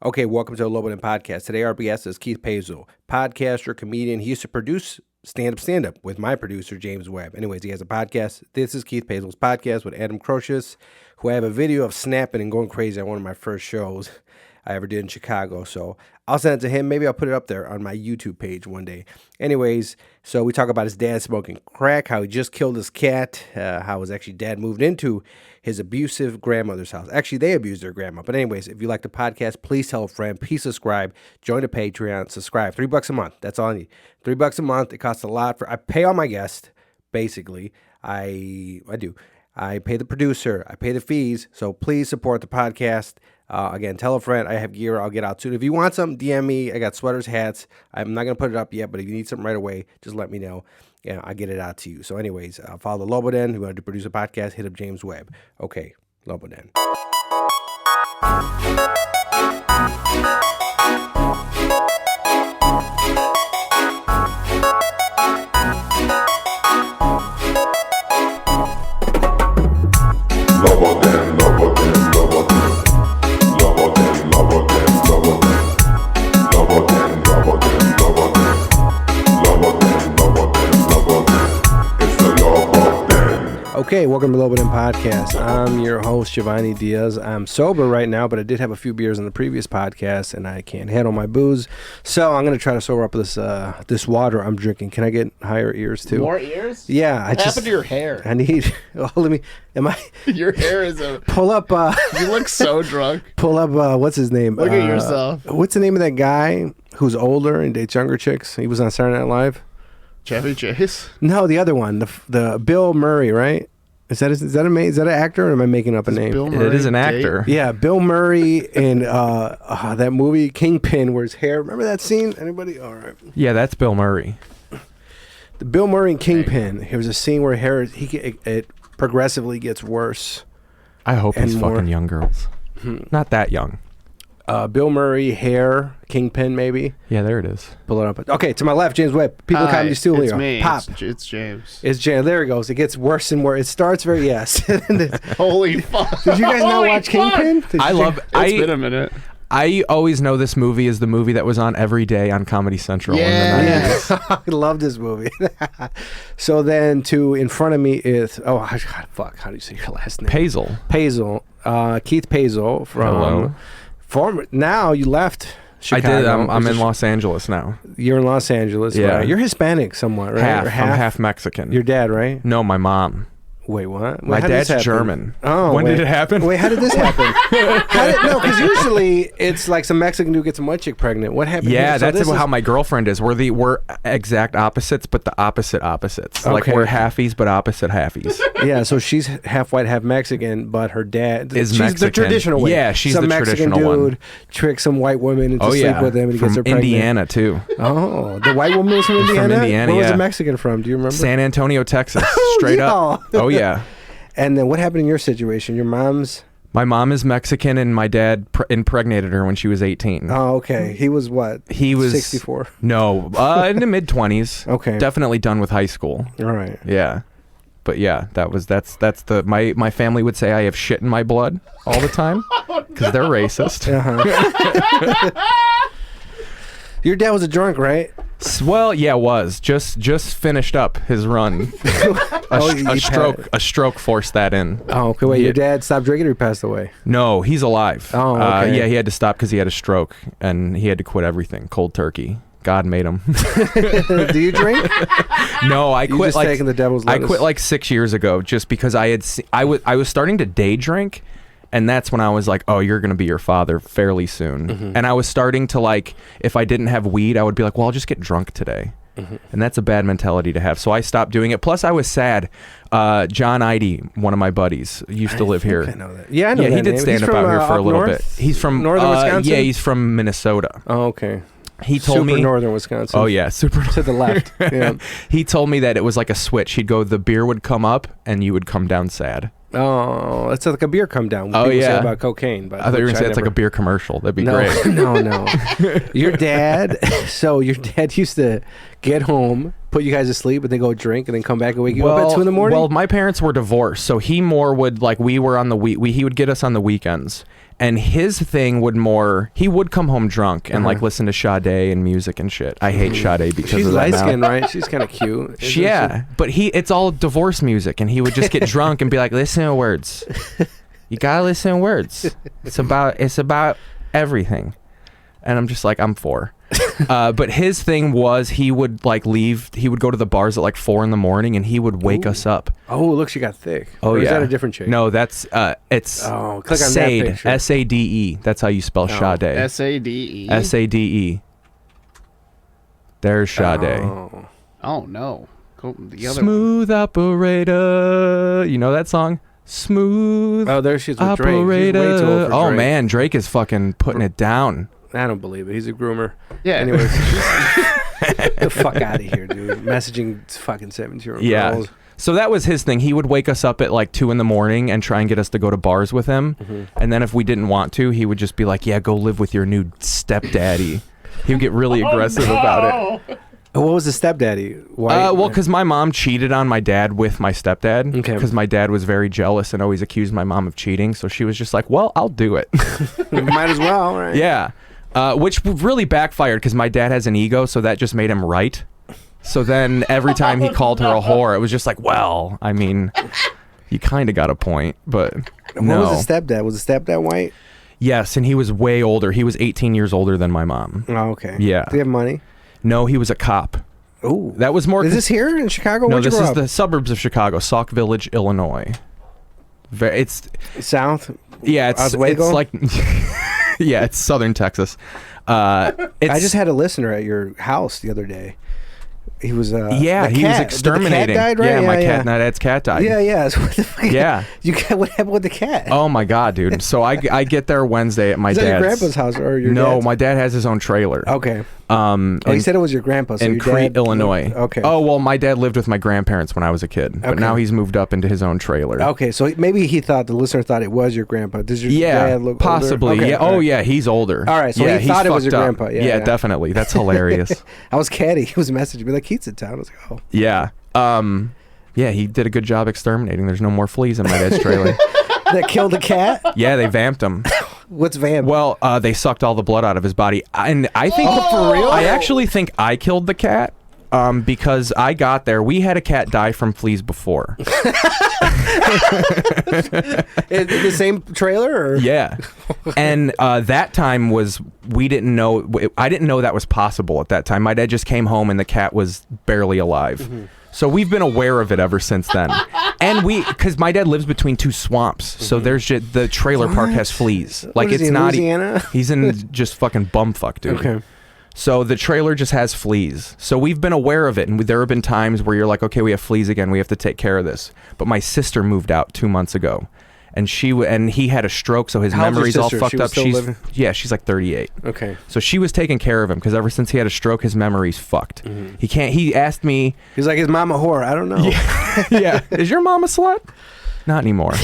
Okay, welcome to the Lobo podcast. Today our guest is Keith Paesel, podcaster, comedian. He used to produce stand-up with my producer, James Webb. Anyways, he has a podcast. This is Keith Paesel's podcast with Adam Crocius, who I have a video of snapping and going crazy on one of my first shows I ever did in Chicago. So I'll send it to him. Maybe I'll put it up there on my YouTube page one day. Anyways, so we talk about his dad smoking crack, how he just killed his cat, how his actually dad moved into his abusive grandmother's house. Actually, they abused their grandma. But anyways, if you like the podcast, please tell a friend. Please subscribe. Join the Patreon. Subscribe. $3 a month. That's all I need. $3 a month. It costs a lot. I pay all my guests, basically. I do. I pay the producer. I pay the fees. So please support the podcast. Again, tell a friend. I have gear I'll get out soon. If you want some, DM me. I got sweaters, hats. I'm not going to put it up yet, but if you need something right away, just let me know. Yeah, I'll get it out to you. So anyways, follow the Lobo Den. If you want to produce a podcast, hit up James Webb. Okay, Lobo Den. Okay, welcome to Lobo Den Podcast. I'm your host, Giovanni Diaz. I'm sober right now, but I did have a few beers in the previous podcast, and I can't handle my booze. So I'm going to try to sober up this water I'm drinking. Can I get higher ears, too? More ears? Yeah. What happened to your hair? I need... Oh, Your hair is a... Pull up... You look so drunk. Pull up... what's his name? Look at yourself. What's the name of that guy who's older and dates younger chicks? He was on Saturday Night Live. Chevy Chase? No, the other one. The Bill Murray, right? Is that an actor, or am I making up a name? It is an actor. Yeah, Bill Murray in that movie Kingpin, where his hair. Remember that scene? Anybody? All right. Yeah, that's Bill Murray. The Bill Murray in Kingpin. There was a scene where hair it progressively gets worse. I hope he's fucking young girls. Not that young. Bill Murray hair Kingpin, maybe. Yeah, there it is. Pull it up. Okay, to my left, James Webb. People Comedy Studio. It's me. Pop. It's James. It's James. There it goes. It gets worse and worse. It starts very Holy fuck! Did you guys not watch Kingpin? It's been a minute. I always know this movie is the movie that was on every day on Comedy Central in the 90s. Yeah. I love this movie. So then in front of me is, God, fuck, how do you say your last name? Paesel. Keith Paesel from... Hello. Now you left Chicago. I did. I'm in Los Angeles now. You're in Los Angeles. Yeah. Right? You're Hispanic somewhat, right? I'm half Mexican. Your dad, right? No, my mom. Wait, what? My dad's German. Oh, when did it happen? Wait, how did this happen? No, because usually it's like some Mexican dude gets a white chick pregnant. What happened? Yeah, that's how my girlfriend is. We're exact opposites, but the opposites. Okay. Like we're halfies, but opposite halfies. Yeah, so she's half white, half Mexican, but her dad is she's Mexican. The traditional way. Yeah, she's some the Mexican traditional dude one. Tricks some white woman into sleep with him and he gets her pregnant. Indiana too. Oh, the white woman was from Indiana. From Indiana. Where was yeah. the Mexican from? Do you remember? San Antonio, Texas. Straight up. Oh yeah. And then what happened in your situation? Your mom's... My mom is Mexican, and my dad impregnated her when she was 18. Oh, okay. He was what? He was 64. No, in the mid-20s. Okay. Definitely done with high school. All right. Yeah. But yeah, that's the my family would say I have shit in my blood all the time because they're racist. Your dad was a drunk, right? Well, yeah, was just finished up his run. A stroke forced that in. Oh, okay. Wait, your dad stopped drinking or he passed away? No, he's alive. Oh, okay. Yeah, he had to stop because he had a stroke and he had to quit everything. Cold turkey. God made him. Do you drink? No, I quit. Just taking the devil's lettuce? I quit like 6 years ago, just because I was starting to day drink. And that's when I was like, oh, you're going to be your father fairly soon. Mm-hmm. And I was starting to like, if I didn't have weed, I would be like, well, I'll just get drunk today. Mm-hmm. And that's a bad mentality to have. So I stopped doing it. Plus, I was sad. John Idy, one of my buddies, used to live here. I know that. Yeah, I know that he did stand up out here for a little bit. He's from northern Wisconsin? Yeah, he's from Minnesota. Oh, okay. He told me northern Wisconsin. Oh yeah, super to the left. Yeah. He told me that it was like a switch. He'd go, the beer would come up and you would come down sad. Oh, it's like a beer come down. Oh, people yeah. say about cocaine. But I thought you were going to say it's like a beer commercial. That'd be great. No. Your dad used to get home, put you guys to sleep, and then go drink, and then come back and wake you up at 2 in the morning? Well, my parents were divorced, so he more would, like, we were on the he would get us on the weekends. And his thing he would come home drunk and like listen to Sade and music and shit. I hate Sade because she's of that light now. skinned, right? She's kind of cute. Yeah, but it's all divorce music, and he would just get drunk and be like, listen to words. You gotta listen to words. It's about everything. And I'm just like, I'm for. But his thing was he would like leave. He would go to the bars at like 4 a.m. and he would wake us up. Oh, look, she got thick. Oh, or yeah. is that a different chick? No, that's it's click on that Sade. picture. Sade. That's how you spell Sade. Sade. Sade. There's Sade. Oh no. Go the other Smooth operator. You know that song? Smooth. Oh, there she is with operator. Drake. She's way too old for Oh Drake. man, Drake is fucking putting it down. I don't believe it. He's a groomer. Yeah. Anyways, get the fuck out of here, dude. Messaging fucking 17-year-old girls. So that was his thing. He would wake us up at like 2 a.m. and try and get us to go to bars with him. And then if we didn't want to, he would just be like, yeah, go live with your new stepdaddy. He would get really aggressive about it. Oh, what was the stepdaddy? Why? Well, because my mom cheated on my dad with my stepdad. Okay. Because my dad was very jealous and always accused my mom of cheating. So she was just like, well, I'll do it. Might as well, right? Yeah. Which really backfired because my dad has an ego, so that just made him right. So then every time he called her a whore, it was just like, well, I mean, you kind of got a point, but no. What was the stepdad? Was the stepdad white? Yes, and he was way older. He was 18 years older than my mom. Oh, okay. Yeah. Do you have money? No, he was a cop. Ooh. That was more... Is this here in Chicago? No, Where'd you this grow is up? the suburbs of Chicago, Sauk Village, Illinois. It's... South? Yeah, it's Oswego? like... yeah, it's southern Texas. I just had a listener at your house the other day. He was yeah, he was exterminating. The cat died, right? Yeah, my dad's cat died. Yeah. So what the fuck? Yeah. What happened with the cat? Oh my god, dude. So I get there Wednesday at my Is that dad's. your grandpa's house or your No, dad's? my dad has his own trailer. Okay. You said it was your grandpa. So in your Crete, dad, Illinois. Okay. Oh well, my dad lived with my grandparents when I was a kid, but Okay. now he's moved up into his own trailer. Okay, so maybe the listener thought it was your grandpa. Does your dad look possibly. older? Okay, Yeah. all Oh right. yeah, he's older. All right, so yeah, he thought it was fucked your up. grandpa. Yeah, definitely. That's hilarious. I was catty. He was messaging me like, Keith's in town. I was like, oh. Yeah. Yeah, he did a good job exterminating. There's no more fleas in my dad's trailer. That killed the cat? Yeah, they vamped him. What's vamp? Well, they sucked all the blood out of his body, and I think for real? I actually think I killed the cat. Because I got there, we had a cat die from fleas before. The same trailer? Or? Yeah, and that time we didn't know. I didn't know that was possible at that time. My dad just came home and the cat was barely alive. Mm-hmm. So we've been aware of it ever since then. And because my dad lives between two swamps, so there's just, the trailer park has fleas. Like What is it's he, in not. Louisiana? He's in just fucking bumfuck, dude. Okay. So the trailer just has fleas. So we've been aware of it, and there have been times where you're like, okay, we have fleas again. We have to take care of this. But my sister moved out 2 months ago, and he had a stroke, so his How old's your memory's all sister? fucked She was up. still living? She's like 38. Okay. So she was taking care of him because ever since he had a stroke, his memory's fucked. Mm-hmm. He asked me. He's like, is mom a whore? I don't know. Yeah. Is your mom a slut? Not anymore.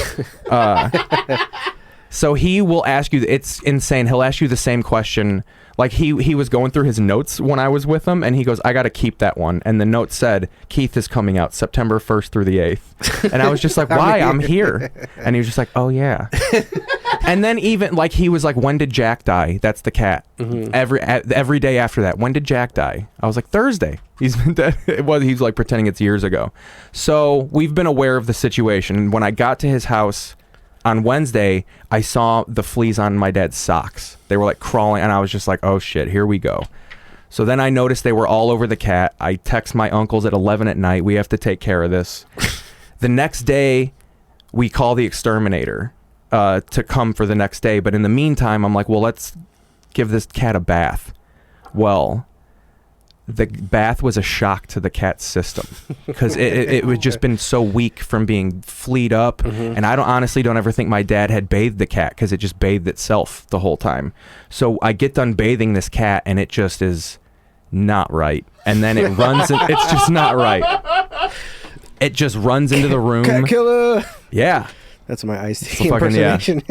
So he will ask you. It's insane. He'll ask you the same question. Like he was going through his notes when I was with him, and he goes, I got to keep that one. And the note said, Keith is coming out September 1st through the 8th. And I was just like, why? I'm here. And he was just like, oh, yeah. And then even like he was like, when did Jack die? That's the cat. Mm-hmm. Every day after that, when did Jack die? I was like, Thursday. He's been dead. He's like pretending it's years ago. So we've been aware of the situation. And when I got to his house on Wednesday, I saw the fleas on my dad's socks. They were like crawling, and I was just like, oh shit, here we go. So then I noticed they were all over the cat. I text my uncles at 11 at night. We have to take care of this. The next day, we call the exterminator to come for the next day. But in the meantime, I'm like, well, let's give this cat a bath. Well, the bath was a shock to the cat's system because it had just been so weak from being fleed up. Mm-hmm. And I honestly don't ever think my dad had bathed the cat because it just bathed itself the whole time. So I get done bathing this cat and it just is not right. And then it runs, it's just not right. It just runs into the room. Cat killer. Yeah. That's my Ice-T fucking, impersonation.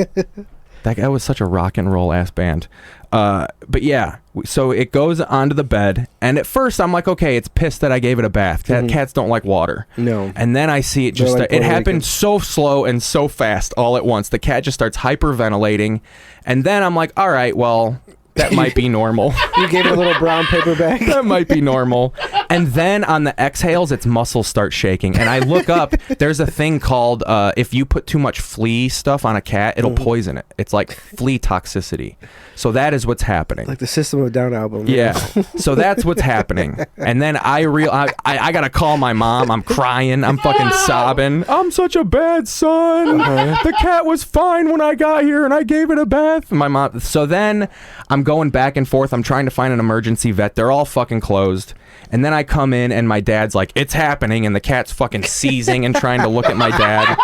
That was such a rock and roll ass band. But yeah, so it goes onto the bed, and at first I'm like, okay, it's pissed that I gave it a bath. Cats don't like water. No. And then I see it just Like it Puerto happened Ricans. so slow and so fast all at once. The cat just starts hyperventilating, and then I'm like, all right, well, that might be normal. You gave it a little brown paper bag. That might be normal. And then on the exhales, its muscles start shaking. And I look up, there's a thing called, if you put too much flea stuff on a cat, it'll poison it. It's like flea toxicity. So that is what's happening. Like the System of a Down album. Yeah. So that's what's happening. And then I got to call my mom. I'm crying. I'm fucking sobbing. I'm such a bad son. The cat was fine when I got here and I gave it a bath. And my mom. So then I'm going back and forth. I'm trying to find an emergency vet. They're all fucking closed. And then I come in and my dad's like, it's happening. And the cat's fucking seizing and trying to look at my dad.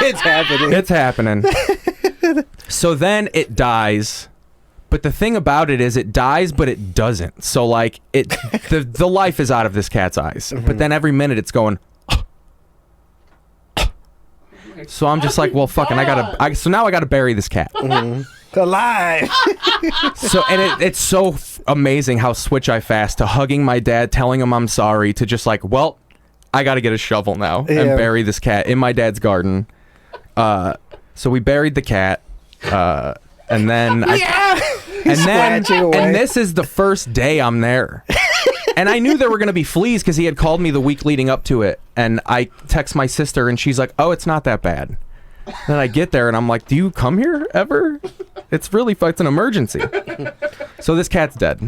It's happening. It's happening. So then it dies. But the thing about it is it dies, but it doesn't. So like the life is out of this cat's eyes. But then every minute it's going. So I'm just like, well, fucking, so now I gotta bury this cat. Alive. So and it's so amazing how switch I fast to hugging my dad, telling him I'm sorry, to just like, well, I gotta get a shovel now and bury this cat in my dad's garden. So we buried the cat, and then and this is the first day I'm there. And I knew there were going to be fleas because he had called me the week leading up to it. And I text my sister and she's like, oh, it's not that bad. Then I get there and I'm like, do you come here ever? It's an emergency. So this cat's dead.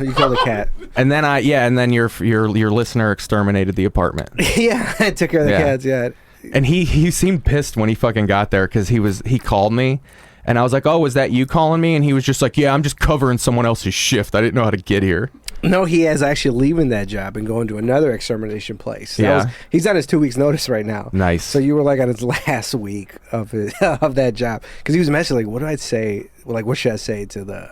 You killed the cat. And then and then your listener exterminated the apartment. Yeah, I took care of the cats, yeah. And he seemed pissed when he fucking got there because he called me. And I was like, oh, was that you calling me? And he was just like, yeah, I'm just covering someone else's shift. I didn't know how to get here. No, he is actually leaving that job and going to another extermination place. He's on his 2 weeks notice right now. Nice. So you were like on his last week of that job. Because he was messaging like, what do I say? Like, what should I say to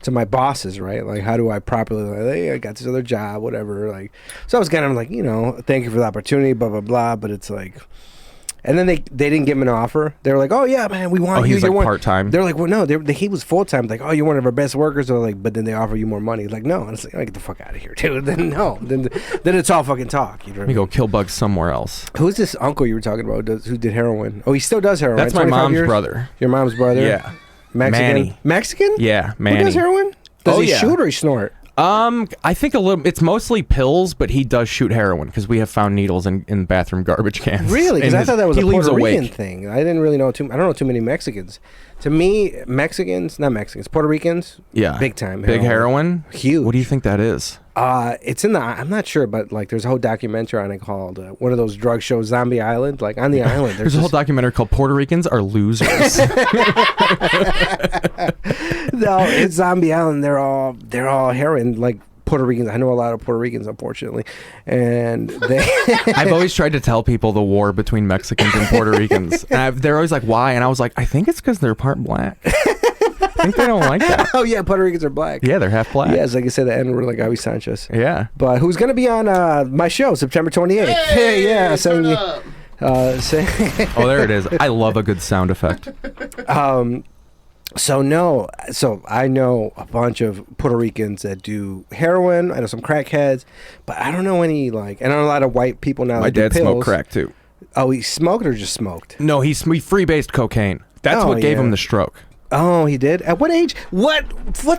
my bosses, right? Like, how do I properly, like, hey, I got this other job, whatever. Like, so I was kind of like, thank you for the opportunity, blah, blah, blah. But it's like... And then they didn't give him an offer. They were like, "Oh yeah, man, we want you." He's like part-time. They're like, "Well, no." He was full-time. Like, "Oh, you're one of our best workers." They're like, "But then they offer you more money." Like, no. And it's like, get the fuck out of here, dude. Then no. Then it's all fucking talk. You know what Let me go kill bugs somewhere else. Who's this uncle you were talking about? Who did heroin? Oh, he still does heroin. That's right? my mom's years? brother. Your mom's brother. Yeah. Mexican. Manny. Mexican? Yeah, Manny. Who does heroin? Does he yeah. shoot or he snort? I think a little. It's mostly pills, but he does shoot heroin because we have found needles in bathroom garbage cans. Really? Because I thought that was a Puerto Rican awake. thing. I didn't really know I don't know too many Mexicans. To me, Puerto Ricans, big time. Big heroin. Huge. What do you think that is? It's in I'm not sure, but like there's a whole documentary on it called one of those drug shows, Zombie Island. Like on the island, there's a whole documentary called Puerto Ricans Are Losers. No, it's Zombie Island. They're all heroin, like Puerto Ricans. I know a lot of Puerto Ricans, unfortunately, and they. I've always tried to tell people the war between Mexicans and Puerto Ricans, and they're always like, "Why?" And I was like, "I think it's because they're part black." I think they don't like that. Oh yeah, Puerto Ricans are black. Yeah, they're half black. Yeah, it's like I said, the N-word, like Avi Sanchez. Yeah. But who's gonna be on my show September 28th? Hey, yeah, saying you. Oh, there it is. I love a good sound effect. So I know a bunch of Puerto Ricans that do heroin. I know some crackheads, but I don't know any I know a lot of white people now. My that dad do pills. smoked crack too. Oh, he smoked or just smoked? No, he freebased cocaine. That's what gave him the stroke. Oh, he did? At what age? What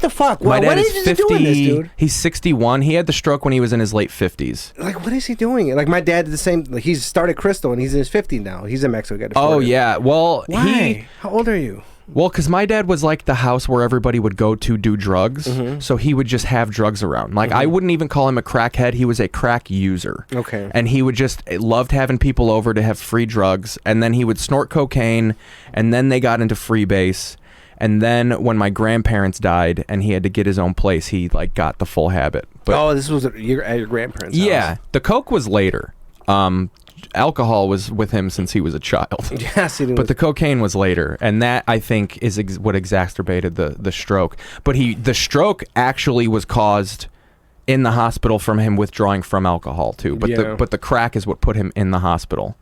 the fuck? My dad what age is is 50, he doing this, dude? He's 61. He had the stroke when he was in his late 50s. Like, what is he doing? Like, my dad did the same. Like, he's started Crystal, and he's in his 50s now. He's in Mexico. Oh, yeah. Well, why? How old are you? Well, because my dad was like the house where everybody would go to do drugs. Mm-hmm. So he would just have drugs around. Like, I wouldn't even call him a crackhead. He was a crack user. Okay. And he would just loved having people over to have free drugs. And then he would snort cocaine. And then they got into freebase. And then when my grandparents died and he had to get his own place, he got the full habit. But, this was at your grandparents' house. Yeah. The coke was later. Alcohol was with him since he was a child. Yes, but the cocaine was later, and that I think is what exacerbated the stroke. But the stroke actually was caused in the hospital from him withdrawing from alcohol too. But the crack is what put him in the hospital.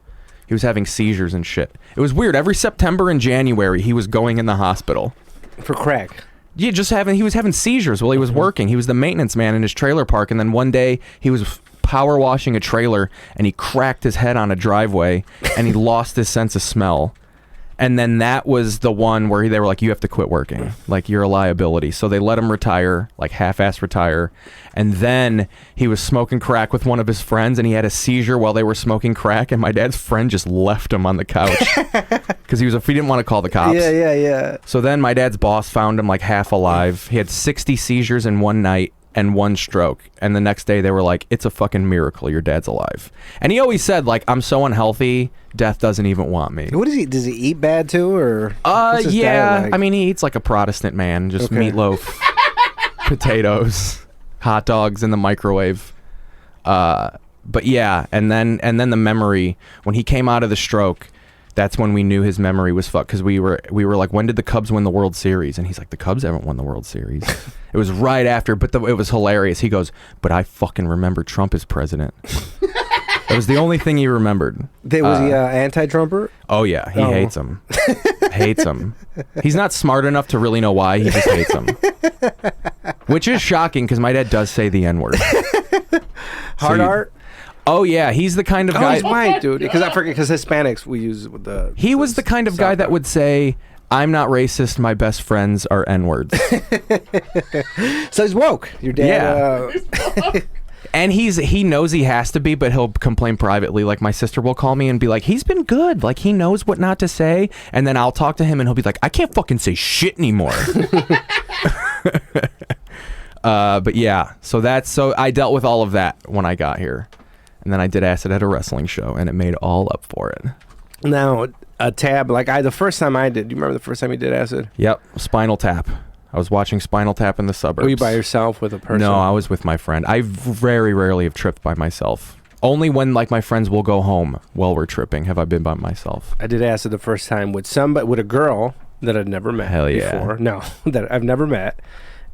He was having seizures and shit. It was weird. Every September and January, he was going in the hospital. For crack. Yeah, he was having seizures while he was working. He was the maintenance man in his trailer park, and then one day he was power washing a trailer, and he cracked his head on a driveway, and he lost his sense of smell. And then that was the one where they were like, you have to quit working. Like, you're a liability. So they let him retire, like half-ass retire. And then he was smoking crack with one of his friends, and he had a seizure while they were smoking crack. And my dad's friend just left him on the couch because he didn't want to call the cops. Yeah. So then my dad's boss found him like half alive. He had 60 seizures in one night and one stroke. And the next day they were like, it's a fucking miracle your dad's alive. And he always said, like, I'm so unhealthy, death doesn't even want me. What does he? Does he eat bad too, or? What's his Yeah. diet like? I mean, he eats like a Protestant man, just meatloaf, potatoes, hot dogs in the microwave. But yeah, and then the memory when he came out of the stroke. That's when we knew his memory was fucked, because we were like, when did the Cubs win the World Series? And he's like, the Cubs haven't won the World Series. It was right after, but it was hilarious. He goes, but I fucking remember Trump as president. That was the only thing he remembered. Was he anti-Trumper? Oh yeah, he hates him. Hates him. He's not smart enough to really know why. He just hates him. Which is shocking, because my dad does say the N-word. Hard art? Oh yeah, he's the kind of guy. Oh, he's white, dude. Because I forget, because Hispanics we use with the. He was the kind of guy that would say, "I'm not racist. My best friends are N-words." So he's woke. Your dad. Yeah. And he knows he has to be, but he'll complain privately. Like, my sister will call me and be like, he's been good. Like, he knows what not to say. And then I'll talk to him and he'll be like, I can't fucking say shit anymore. But yeah, so I dealt with all of that when I got here. And then I did acid at a wrestling show, and it made all up for it. Now, a tab, like the first time I did, do you remember the first time you did acid? Yep, Spinal Tap. I was watching Spinal Tap in the suburbs. Were you by yourself with a person? No, I was with my friend. I very rarely have tripped by myself. Only when, like, my friends will go home while we're tripping have I been by myself. I did acid the first time with a girl that I'd never met before. No, that I've never met.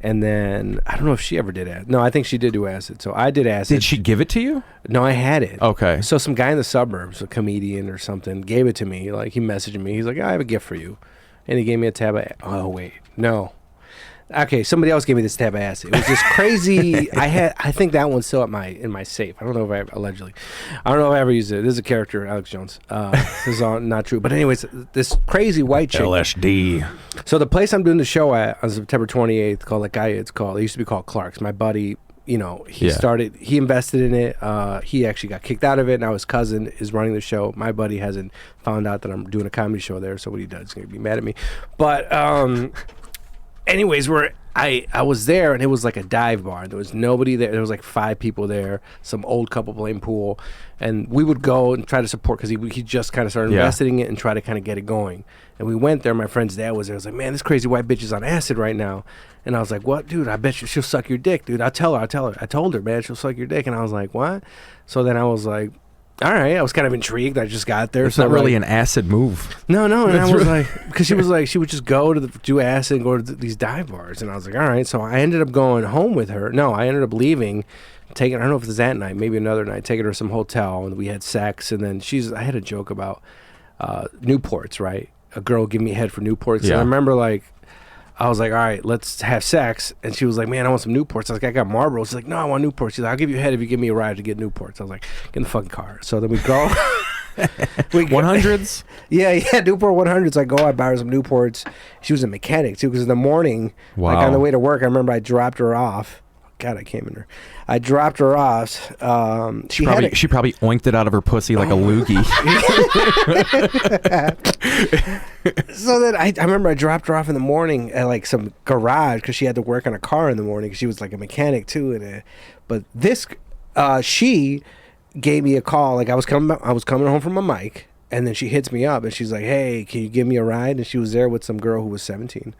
And then, I don't know if she ever did acid. No, I think she did do acid. So I did acid. Did she give it to you? No, I had it. Okay. So some guy in the suburbs, a comedian or something, gave it to me. Like, he messaged me. He's like, I have a gift for you. And he gave me a tab of, oh, wait. No. Okay, somebody else gave me this tab of acid. It was just crazy. I think that one's still in my safe. I don't know if I don't know if I ever used it. This is a character, Alex Jones. This is all not true. But anyways, this crazy white chick. LSD. So the place I'm doing the show at on September 28th, it used to be called Clark's. My buddy, he invested in it. He actually got kicked out of it. Now his cousin is running the show. My buddy hasn't found out that I'm doing a comedy show there. So what he does, he's going to be mad at me. But, anyways, I was there, and it was like a dive bar. There was nobody there. There was like 5 people there, some old couple playing pool. And we would go and try to support, because he just kind of started investing in it and try to kind of get it going. And we went there. My friend's dad was there. I was like, man, this crazy white bitch is on acid right now. And I was like, what? Dude, I bet you she'll suck your dick, dude. I'll tell her. I told her, man, she'll suck your dick. And I was like, what? So then I was like, all right. I was kind of intrigued. I just got there. It's not really an acid move. No. And I was like, because she was like, she would just go to do acid and go to these dive bars. And I was like, all right. So I ended up going home with her. No, I ended up leaving, I don't know if it was that night, maybe another night, taking her to some hotel, and we had sex. And then I had a joke about Newports, right? A girl giving me head for Newports. Yeah. And I remember, like, I was like, all right, let's have sex. And she was like, man, I want some Newports. I was like, I got Marlboros. She's like, no, I want Newports. She's like, I'll give you a head if you give me a ride to get Newports. I was like, get in the fucking car. So then we go. 100s? Yeah, Newport 100s. I go, I buy her some Newports. She was a mechanic, too, because in the morning, like on the way to work, I remember I dropped her off. God, I came in her. I dropped her off. She probably oinked it out of her pussy like a loogie. So then I remember I dropped her off in the morning at like some garage, because she had to work on a car in the morning, because she was like a mechanic too. But this, she gave me a call. Like I was coming home from a mic, and then she hits me up and she's like, hey, can you give me a ride? And she was there with some girl who was 17,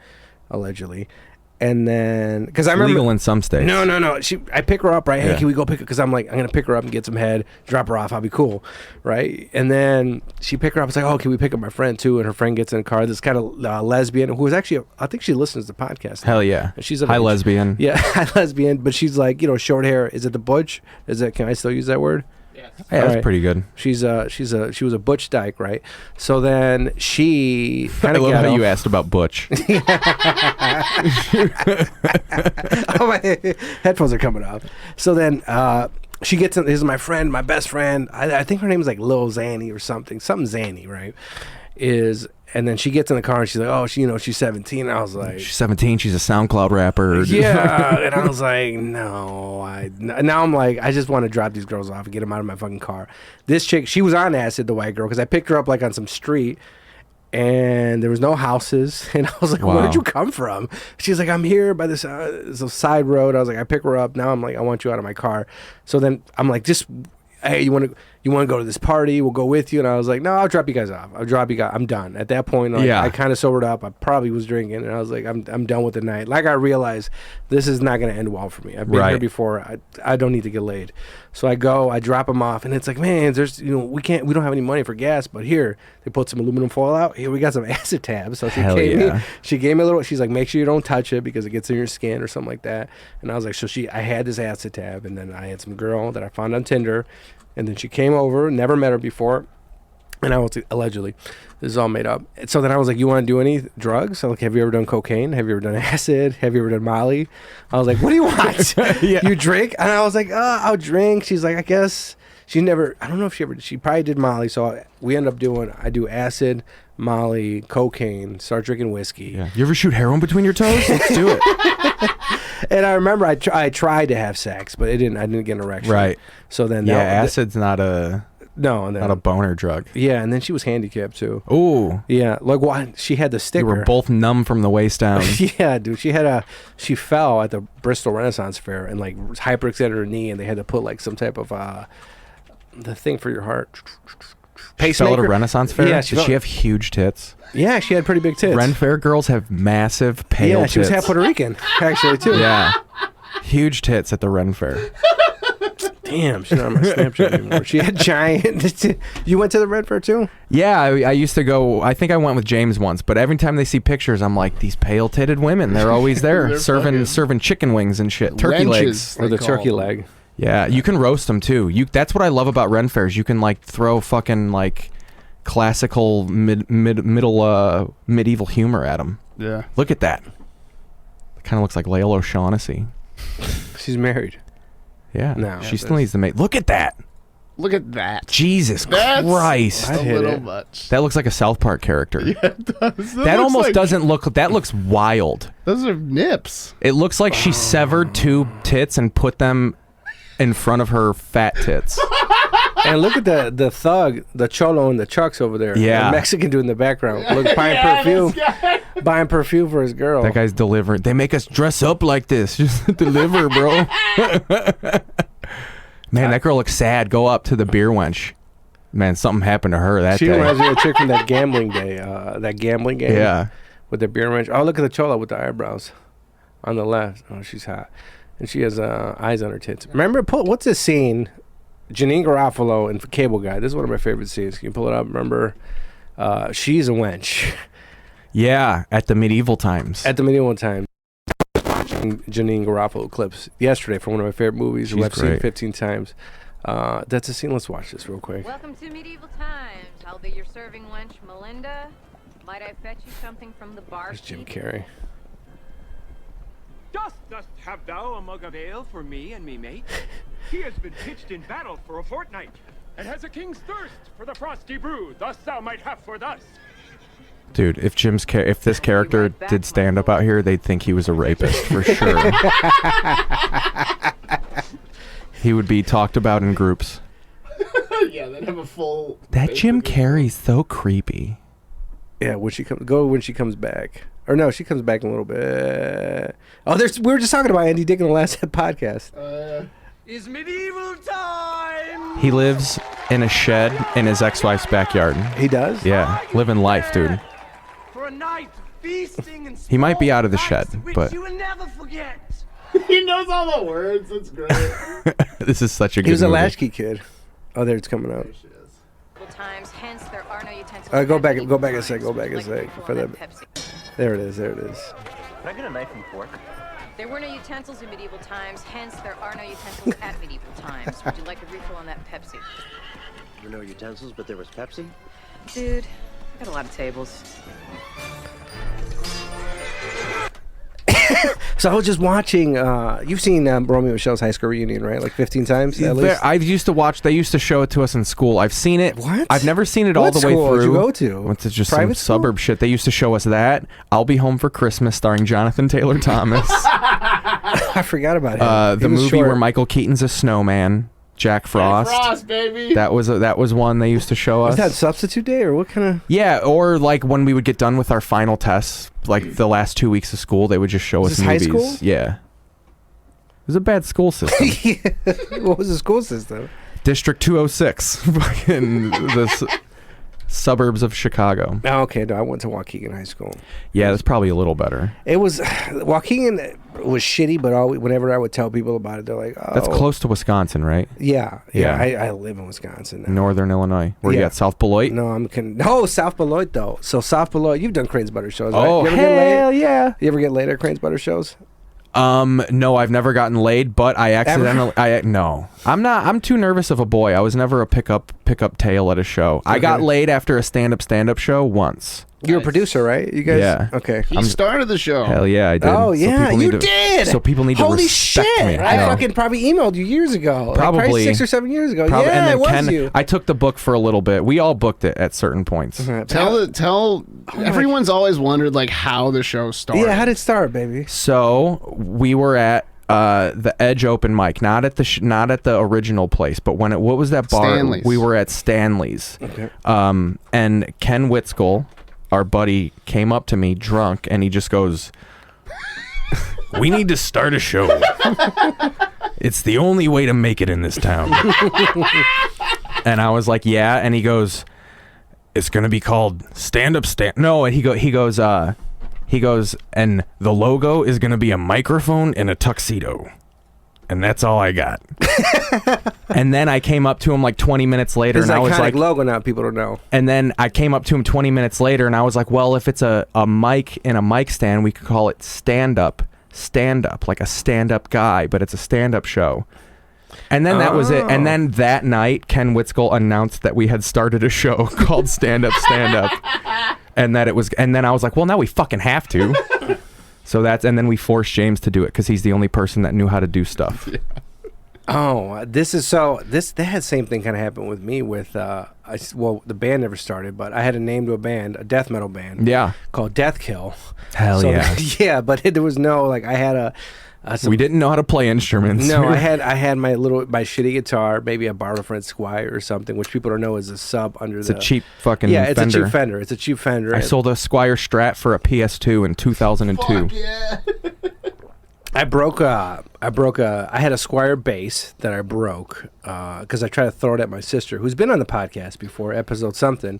allegedly. And then, because I remember legal in some states. No. I pick her up, right? Hey, can we go pick her? Because I'm like, I'm gonna pick her up and get some head, drop her off. I'll be cool, right? And then she pick her up. It's like, oh, can we pick up my friend too? And her friend gets in a car. This kind of lesbian who is actually, I think she listens to the podcast. Hell yeah, she's hi lesbian. Yeah, hi lesbian. But she's like, short hair. Is it the butch? Can I still use that word? Yes. Yeah, that's Alright. pretty good. She was a butch dyke, right? So then she I kind of love got how off. you asked about Butch. Oh, my headphones are coming off. So then she gets in. This is my friend, my best friend. I think her name is like Lil Zanny or something Zanny, right? And then she gets in the car and she's like, oh, she's 17. I was like, She's 17. She's a SoundCloud rapper. yeah. And I was like, no. Now I'm like, I just want to drop these girls off and get them out of my fucking car. This chick, she was on acid, the white girl, because I picked her up like on some street. And there was no houses, and I was like, Wow. "Where did you come from?" She's like, "I'm here by this side road." I was like, "I pick her up." Now I'm like, "I want you out of my car." So then I'm like, "Just, hey, you want to go to this party? We'll go with you." And I was like, "No, I'll drop you guys off. I'll drop you guys. I'm done." At that point, like, Yeah. I kind of sobered up. I probably was drinking, and I was like, "I'm done with the night." Like I realized this is not going to end well for me. I've been here Right. before. I don't need to get laid. So I go, I drop them off, and it's like, man, there's we don't have any money for gas, but here they put some aluminum foil out. Here we got some acid tabs. So Hell yeah. she gave me a little. She's like, make sure you don't touch it because it gets in your skin or something like that. And I was like, I had this acid tab, and then I had some girl that I found on Tinder, and then she came over, never met her before, and I was allegedly, this is all made up. And so then I was like, you want to do any drugs? So like, have you ever done cocaine? Have you ever done acid? Have you ever done Molly? I was like, what do you want? Yeah. You drink? And I was like, I'll drink. She's like, I guess. She never, I don't know if she probably did Molly. So we end up I do acid, Molly, cocaine, start drinking whiskey. Yeah. You ever shoot heroin between your toes? Let's do it. And I remember I tried to have sex, but I didn't get an erection. Right. So then Yeah, acid's not a boner drug. Yeah, and then she was handicapped too. Ooh. Yeah, like what? She had the sticker. You were both numb from the waist down. Yeah, dude. She fell at the Bristol Renaissance Fair and like hyperextended her knee, and they had to put like some type of the thing for your heart. She fell at a Renaissance fair? Yeah, Did she have huge tits? Yeah, she had pretty big tits. Ren Fair girls have massive pale tits. Yeah, she was half Puerto Rican, actually, too. Yeah. Huge tits at the Ren Fair. Damn, she's not on my Snapchat anymore. She had giant. You went to the Red Fair, too? Yeah, I used to go. I think I went with James once, but every time they see pictures, I'm like, these pale-titted women. They're always there, They're serving chicken wings and shit, turkey legs. Wrenches, Or the they turkey call them. leg. Yeah, you can roast them too. That's what I love about Ren Fairs. You can like throw fucking like classical medieval humor at them. Yeah. Look at that. It kind of looks like Layla O'Shaughnessy. She's married. Yeah. No. She still needs to make. Look at that. Look at that. Jesus That's Christ. I'd a hit little it. much. That looks like a South Park character. Yeah, it does. That almost doesn't look. That looks wild. Those are nips. It looks like she severed two tits and put them in front of her fat tits. And look at the thug, the cholo and the chucks over there. Yeah. The Mexican dude in the background. Look, buying perfume. Buying perfume for his girl. That guy's delivering. They make us dress up like this. Just deliver, bro. Man, that girl looks sad. Go up to the beer wench. Man, something happened to her that She day. reminds me of a chick from that gambling day. That gambling game. Yeah. With the beer wrench. Oh, look at the cholo with the eyebrows. On the left. Oh, she's hot. And she has eyes on her tits. Remember, what's this scene? Janine Garofalo in Cable Guy. This is one of my favorite scenes. Can you pull it up? Remember? She's a wench. Yeah, at the medieval times. At the medieval time. Watching Janine Garofalo clips yesterday for one of my favorite movies who She's I've seen great. 15 times. That's a scene. Let's watch this real quick. Welcome to medieval times. I'll be your serving wench, Melinda. Might I fetch you something from the bar? There's Jim Keith? Carrey. Dost have thou a mug of ale for me and me mate? He has been pitched in battle for a fortnight, and has a king's thirst for the frosty brew. Thus thou might have for thus. Dude, if if this character did stand up out here, they'd think he was a rapist for sure. He would be talked about in groups. Yeah, they'd have a full. That Jim Carrey's so creepy. Yeah, when she comes back. Or no, she comes back in a little bit. Oh, we were just talking about Andy Dick in the last podcast. Is medieval time! He lives in a shed in his ex-wife's backyard. He does? Yeah, living life, dude. For a night feasting and He might be out of the small shed, bites which but- you will never forget. He knows all the words. It's great. This is such a good He was a movie. latchkey kid. Oh, there it's coming out. Times, hence there are no utensils. Go back a Times, sec. Go back a like sec Coca-Cola for the. and Pepsi. There it is. Can I get a knife and fork? There were no utensils in medieval times, hence there are no utensils at medieval times. Would you like a refill on that Pepsi? There were no utensils, but there was Pepsi? Dude, I got a lot of tables. So I was just watching. You've seen Romeo and Michelle's high school reunion, right? Like 15 times at least. I used to watch. They used to show it to us in school. I've seen it. What? I've never seen it all What the way school through. did you go to? Went to just Private some school? suburb shit. They used to show us that. I'll Be Home for Christmas, starring Jonathan Taylor Thomas. I forgot about him. The He was movie short. where Michael Keaton's a snowman. Jack Frost. Frost, baby. That was one they used to show us. Was that substitute day or what kind of? Yeah, or like when we would get done with our final tests, like the last 2 weeks of school, they would just show Was us this high movies. school? Yeah. It was a bad school system. What was the school system? District 206, fucking the suburbs of Chicago. Oh, okay, no, I went to Waukegan High School. Yeah, that's probably a little better. It was Waukegan was shitty, but whenever I would tell people about it, they're like, "Oh, That's close to Wisconsin, right? Yeah. Yeah. I live in Wisconsin now. Northern Illinois. Where you Yeah. got South Beloit? No, South Beloit though. So South Beloit, you've done Crane's Butter shows, right? Oh, You ever get laid? hell yeah. You ever get laid at Crane's Butter shows? No, I've never gotten laid, but I accidentally. No, I'm not. I'm too nervous of a boy. I was never a pickup tail at a show. I got laid after a stand up show once. You're a producer, right? You guys? Yeah. Okay. He started the show. Hell yeah, I did. Oh So yeah, people you need to- did. So people need to Holy respect shit! me. I No. fucking probably emailed you years ago. Like, Probably 6 or 7 years ago. Probably, Yeah, and then it was Ken, you. I took the book for a little bit. We all booked it at certain points. Tell. Everyone's always wondered like how the show started. Yeah, how did it start, baby? So we were at the Edge open mic, not at the original place, but what was that bar? Stanley's. We were at Stanley's. Okay. And Ken Whitskell, our buddy, came up to me drunk, and he just goes, "We need to start a show. It's the only way to make it in this town." And I was like, "Yeah," and he goes, "It's gonna be called Stand Up Stand." No, and he goes, "And the logo is gonna be a microphone and a tuxedo." And that's all I got. And then I came up to him like 20 minutes later, It's and I was iconic like, logo now. People don't know. and then I came up to him 20 minutes later, and I was like, well, if it's a mic and a mic stand, we could call it stand up, like a stand-up guy, but it's a stand-up show. And then that was it. And then that night, Ken Whitskell announced that we had started a show called Stand Up, and that it was. And then I was like, well, now we fucking have to. So and then we forced James to do it because he's the only person that knew how to do stuff. Yeah. Oh, that same thing kind of happened with me with the band never started, but I had a name to a band, a death metal band, called Death Kill. Hell yeah, yeah, but there was no I had we didn't know how to play instruments. No, I had my shitty guitar, maybe a Barber Friend Squire or something, which people don't know is a sub under it's a cheap fucking it's Fender. a cheap Fender. It's a cheap Fender. I sold a Squire Strat for a PS2 in 2002. Fuck yeah. I had a Squire bass that I broke because I tried to throw it at my sister, who's been on the podcast before, episode something.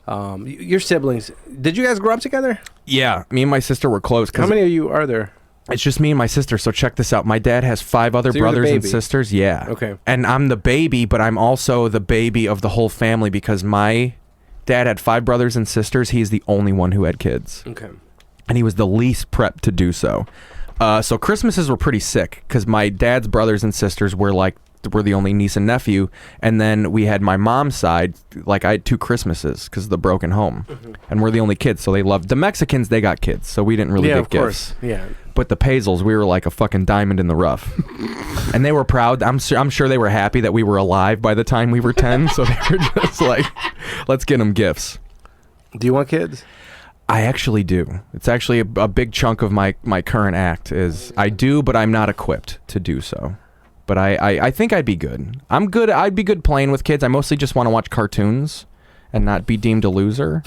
Your siblings, did you guys grow up together? Yeah, me and my sister were close. How many of you are there? It's just me and my sister. So check this out. My dad has 5 other So you're the brothers and baby. sisters. Yeah. Okay. And I'm the baby, but I'm also the baby of the whole family because my dad had 5 brothers and sisters. He's the only one who had kids. Okay. And he was the least prepped to do so. So Christmases were pretty sick because my dad's brothers and sisters were the only niece and nephew, and then we had my mom's side. Like I had 2 Christmases because of the broken home, and we're the only kids. So they loved the Mexicans. They got kids, so we didn't really Yeah, get of course. gifts. Yeah. But the Paesels, we were like a fucking diamond in the rough, and they were proud. I'm sure they were happy that we were alive by the time we were 10. So they were just like, let's get them gifts. Do you want kids? I actually do. It's actually a big chunk of my current act is I do, but I'm not equipped to do so. But I think I'd be good. I'm good. I'd be good playing with kids. I mostly just want to watch cartoons and not be deemed a loser.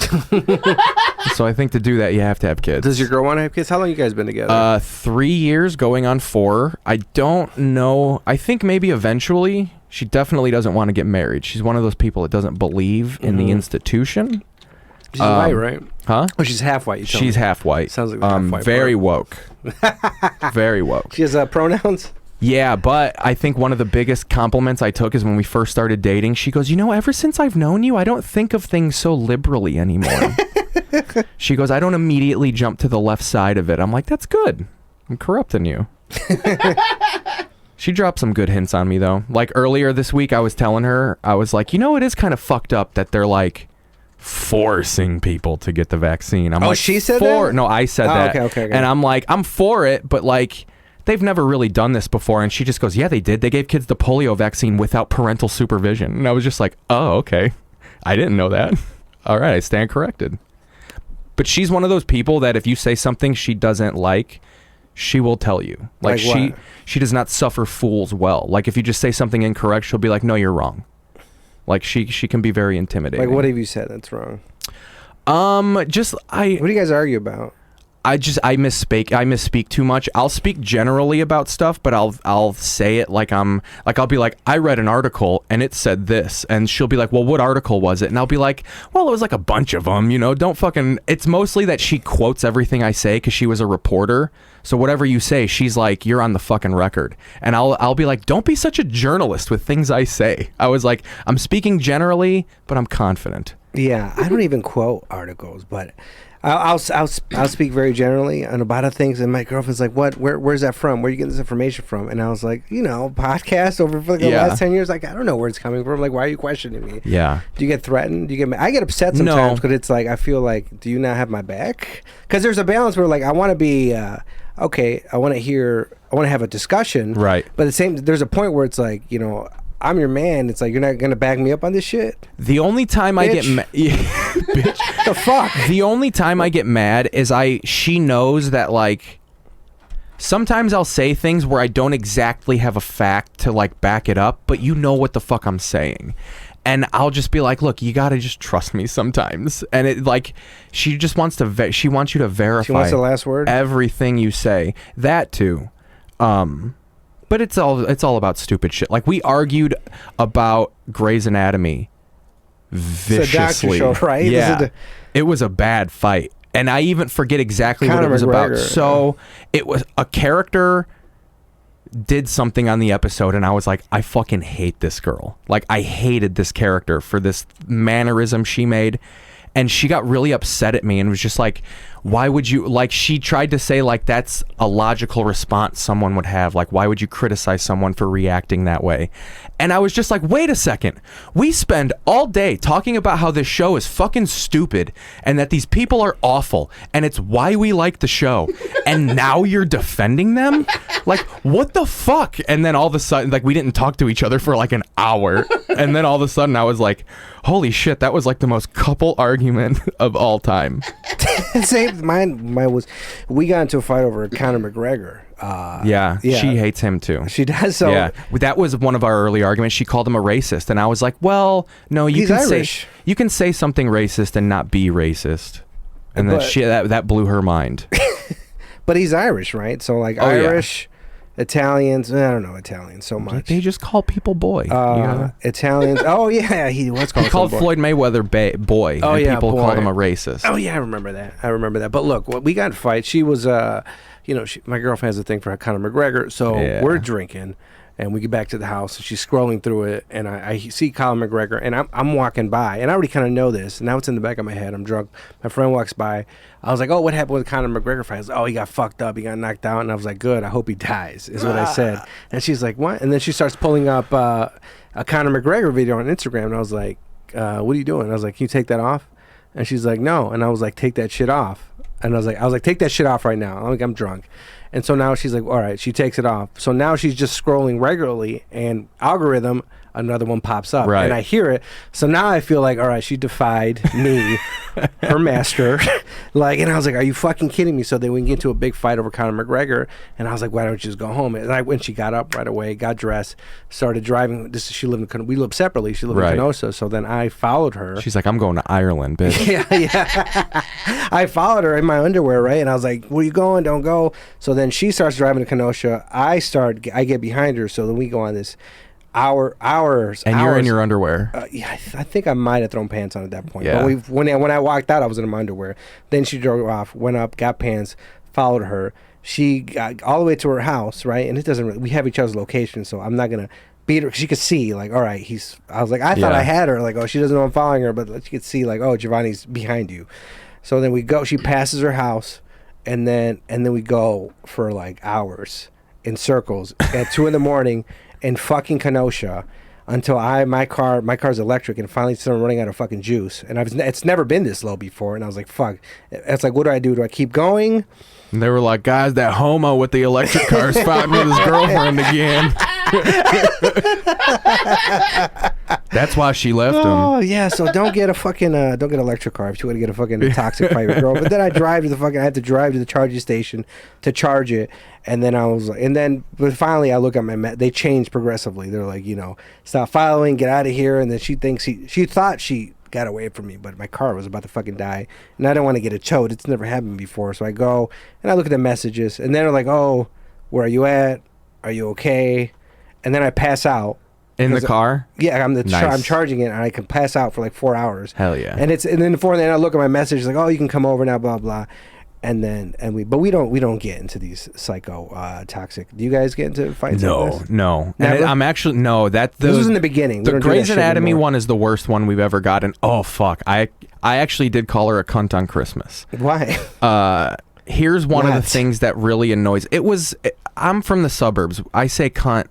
So I think to do that, you have to have kids. Does your girl want to have kids? How long you guys been together? 3 years going on 4. I don't know. I think maybe eventually. She definitely doesn't want to get married. She's one of those people that doesn't believe in the institution. She's white, right? Huh? Oh, she's half white. She's half white. Sounds like the half white very part. woke. Very woke. She has pronouns? Yeah, but I think one of the biggest compliments I took is when we first started dating. She goes, ever since I've known you, I don't think of things so liberally anymore. She goes, I don't immediately jump to the left side of it. I'm like, that's good. I'm corrupting you. She dropped some good hints on me though. Like earlier this week, I was telling her, I was like, it is kind of fucked up that they're like forcing people to get the vaccine. I'm like, she said that? No, I said that. Okay. And I'm like, I'm for it, but like, they've never really done this before. And she just goes, yeah, they did. They gave kids the polio vaccine without parental supervision. And I was just like, oh, okay. I didn't know that. All right, I stand corrected. But she's one of those people that if you say something she doesn't like, she will tell you. Like she does not suffer fools well. Like if you just say something incorrect, she'll be like, no, you're wrong. Like she can be very intimidating. Like what have you said that's wrong? What do you guys argue about? I misspeak too much. I'll speak generally about stuff, but I'll say it like I'll be like, I read an article and it said this, and she'll be like, well, what article was it? And I'll be like, well, it was like a bunch of them, don't fucking. It's mostly that she quotes everything I say because she was a reporter. So whatever you say, she's like, you're on the fucking record. And I'll be like, don't be such a journalist with things I say. I was like, I'm speaking generally, but I'm confident. Yeah, I don't even quote articles, but I'll speak very generally on about things, and my girlfriend's like, "What? Where's that from? Where are you getting this information from?" And I was like, podcast over for the last 10 years. Like, I don't know where it's coming from. Like, why are you questioning me? Yeah. Do you get threatened? Do you get mad? I get upset sometimes because it's like I feel like, do you not have my back? Because there's a balance where like I want to be okay. I want to have a discussion. Right. But there's a point where it's like I'm your man. It's like you're not gonna back me up on this shit. The only time I get mad, bitch. The fuck. The only time I get mad is she knows that like sometimes I'll say things where I don't exactly have a fact to like back it up, but you know what the fuck I'm saying. And I'll just be like, look, you gotta just trust me sometimes. And it like she just wants to she wants you to verify. She wants the last word. Everything you say. That too. But it's all about stupid shit. Like we argued about Grey's Anatomy viciously. It's a doctor show, right? Yeah. It was a bad fight. And I even forget exactly what it was about. So it was a character did something on the episode and I was like, I fucking hate this girl. Like I hated this character for this mannerism she made. And she got really upset at me and was just like, why would you, like, she tried to say, like, that's a logical response someone would have. Like, why would you criticize someone for reacting that way? And I was just like, wait a second. We spend all day talking about how this show is fucking stupid and that these people are awful and it's why we like the show. And now you're defending them? Like, what the fuck? And then all of a sudden, like, we didn't talk to each other for like an hour. And then all of a sudden I was like, holy shit, that was like the most couple argument of all time. Same. Mine was, we got into a fight over Conor McGregor. Yeah, she hates him too. She does. So yeah, that was one of our early arguments. She called him a racist, and I was like, well, no, you can say something racist and not be racist. And then that blew her mind. But he's Irish, right? So like Irish. Italians, I don't know Italians so much. They just call people boy. Italians. Oh yeah, he called Floyd Mayweather boy. Oh yeah, people called him a racist. Oh yeah, I remember that. But look, we got in a fight. She was, my girlfriend has a thing for Conor McGregor, so we're drinking, and we get back to the house. And she's scrolling through it, and I see Conor McGregor, and I'm walking by, and I already kind of know this, and now it's in the back of my head. I'm drunk. My friend walks by. I was like, oh, what happened with Conor McGregor fight? I was like, oh, he got fucked up. He got knocked out. And I was like, good. I hope he dies, is what I said. And she's like, what? And then she starts pulling up a Conor McGregor video on Instagram. And I was like, what are you doing? I was like, can you take that off? And she's like, no. And I was like, take that shit off. And I was like, take that shit off right now. I'm drunk. And so now she's like, all right, she takes it off. So now she's just scrolling regularly, and algorithm, another one pops up. Right. And I hear it. So now I feel like, all right, she defied me, her master. Like, and I was like, are you fucking kidding me? So then we get into a big fight over Conor McGregor. And I was like, why don't you just go home? And when she got up right away, got dressed, started driving. We lived separately. She lived in Kenosha. So then I followed her. She's like, I'm going to Ireland, bitch. Yeah. I followed her in my underwear, right? And I was like, where you going? Don't go. So then she starts driving to Kenosha. I get behind her. So then we go on this hours. You're in your underwear. Yeah, I think I might have thrown pants on at that point. Yeah. But when I walked out, I was in my underwear. Then she drove off, went up, got pants, followed her. She got all the way to her house, right? And it doesn't really, we have each other's location, so I'm not gonna beat her. She could see, like, all right, I was like, I thought I had her, like, oh, she doesn't know I'm following her, but she could see, like, oh, Giovanni's behind you. So then we go. She passes her house, and then we go for like hours. in circles at 2 a.m. in fucking Kenosha until my car's electric, and finally started running out of fucking juice. And it's never been this low before. And I was like, fuck. It's like, what do I do? Do I keep going? And they were like, guys, that homo with the electric car is fighting with his girlfriend again. That's why she left him. Oh yeah, so don't get an electric car if you want to get a fucking toxic fight with girl. But then I had to drive to the charging station to charge it, and then but finally I look at they changed progressively. They're like, stop following, get out of here. And then she thinks she thought she got away from me, but my car was about to fucking die, and I don't want to get it towed. It's never happened before. So I go and I look at the messages, and they're like, oh, where are you at? Are you okay? And then I pass out. In the car? Yeah, I'm Nice. charging it, and I can pass out for like 4 hours. Hell yeah. And then before then I look at my message like, oh, you can come over now, blah blah. But we don't get into these psycho toxic. Do you guys get into fights? like this? No. Never? And I'm actually this This was in the beginning. We The don't do that Grey's shit Anatomy anymore. one is the worst one we've ever gotten. Oh fuck. I actually did call her a cunt on Christmas. Why? Here's one of the What? things that really annoys. I'm from the suburbs. I say cunt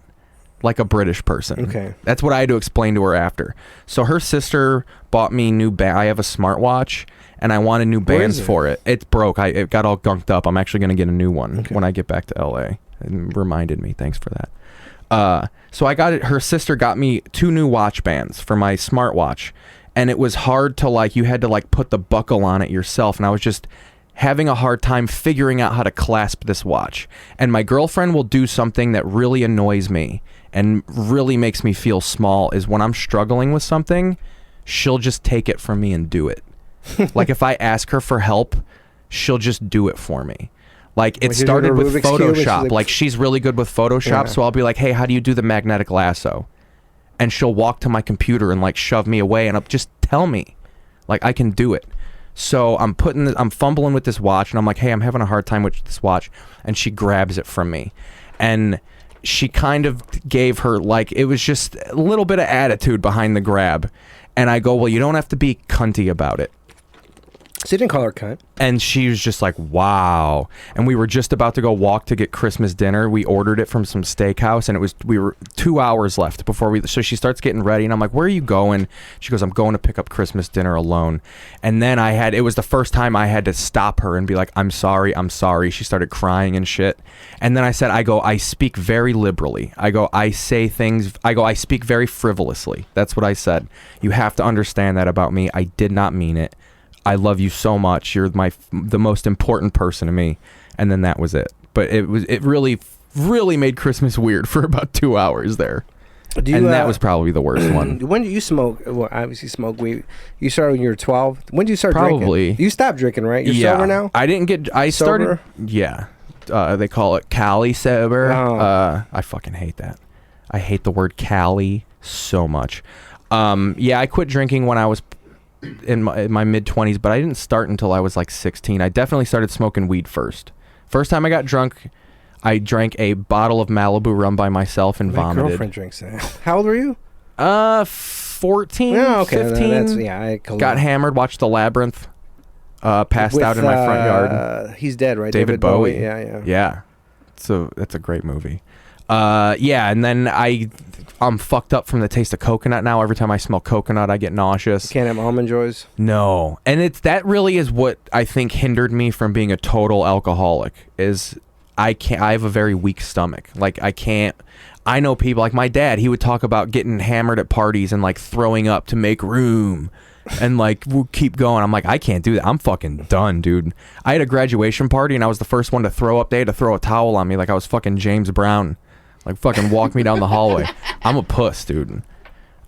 like a British person. Okay. That's what I had to explain to her after. So her sister bought me new I have a smartwatch, and I wanted new bands is it? for it. It's broke. It got all gunked up. I'm actually going to get a new one when I get back to LA. It reminded me. Thanks for that. So I got it. Her sister got me 2 new watch bands for my smartwatch, and it was hard to you had to put the buckle on it yourself, and I was just having a hard time figuring out how to clasp this watch. And my girlfriend will do something that really annoys me and really makes me feel small, is when I'm struggling with something, she'll just take it from me and do it. Like if I ask her for help, she'll just do it for me. Like it Like, you do started the with Rubik's Cube and she's Photoshop. like- She's really good with Photoshop, Yeah. so I'll be like, hey, how do you do the magnetic lasso? And she'll walk to my computer and shove me away, and I'll just tell me. I can do it. So I'm fumbling with this watch, and I'm like, hey, I'm having a hard time with this watch. And she grabs it from me. And she kind of gave her, it was just a little bit of attitude behind the grab. And I go, well, you don't have to be cunty about it. So you didn't call her cunt. And she was just like, wow. And we were just about to go walk to get Christmas dinner. We ordered it from some steakhouse, and we were 2 hours left before so she starts getting ready, and I'm like, where are you going? She goes, I'm going to pick up Christmas dinner alone. And then it was the first time I had to stop her and be like, I'm sorry. She started crying and shit. And then I said, I speak very liberally. I speak very frivolously. That's what I said. You have to understand that about me. I did not mean it. I love you so much. You're the most important person to me. And then that was it. But it really, really made Christmas weird for about 2 hours there. That was probably the worst one. When did you smoke? Well, obviously smoke weed. You started when you were 12. When did you start Probably. drinking? You stopped drinking, right? You're sober now? I started. Sober? Yeah. They call it Cali sober. Oh. I fucking hate that. I hate the word Cali so much. I quit drinking when I was in my mid-20s, but I didn't start until I was 16. I definitely started smoking weed first. First time I got drunk, I drank a bottle of Malibu rum by myself and My vomited. girlfriend drinks that. How old were you? 14, Oh, okay. 15. I Got hammered, watched The Labyrinth, passed out in my front yard. He's dead, right? David Bowie. Yeah. Yeah. So that's a great movie. And then I'm fucked up from the taste of coconut now. Every time I smell coconut, I get nauseous. Can't have almond joys. No. And that really is what I think hindered me from being a total alcoholic, is I have a very weak stomach. I know people like my dad, he would talk about getting hammered at parties and throwing up to make room. And we'll keep going. I'm like, I can't do that. I'm fucking done, dude. I had a graduation party and I was the first one to throw up. They had to throw a towel on me like I was fucking James Brown. Fucking walk me down the hallway. I'm a puss, dude.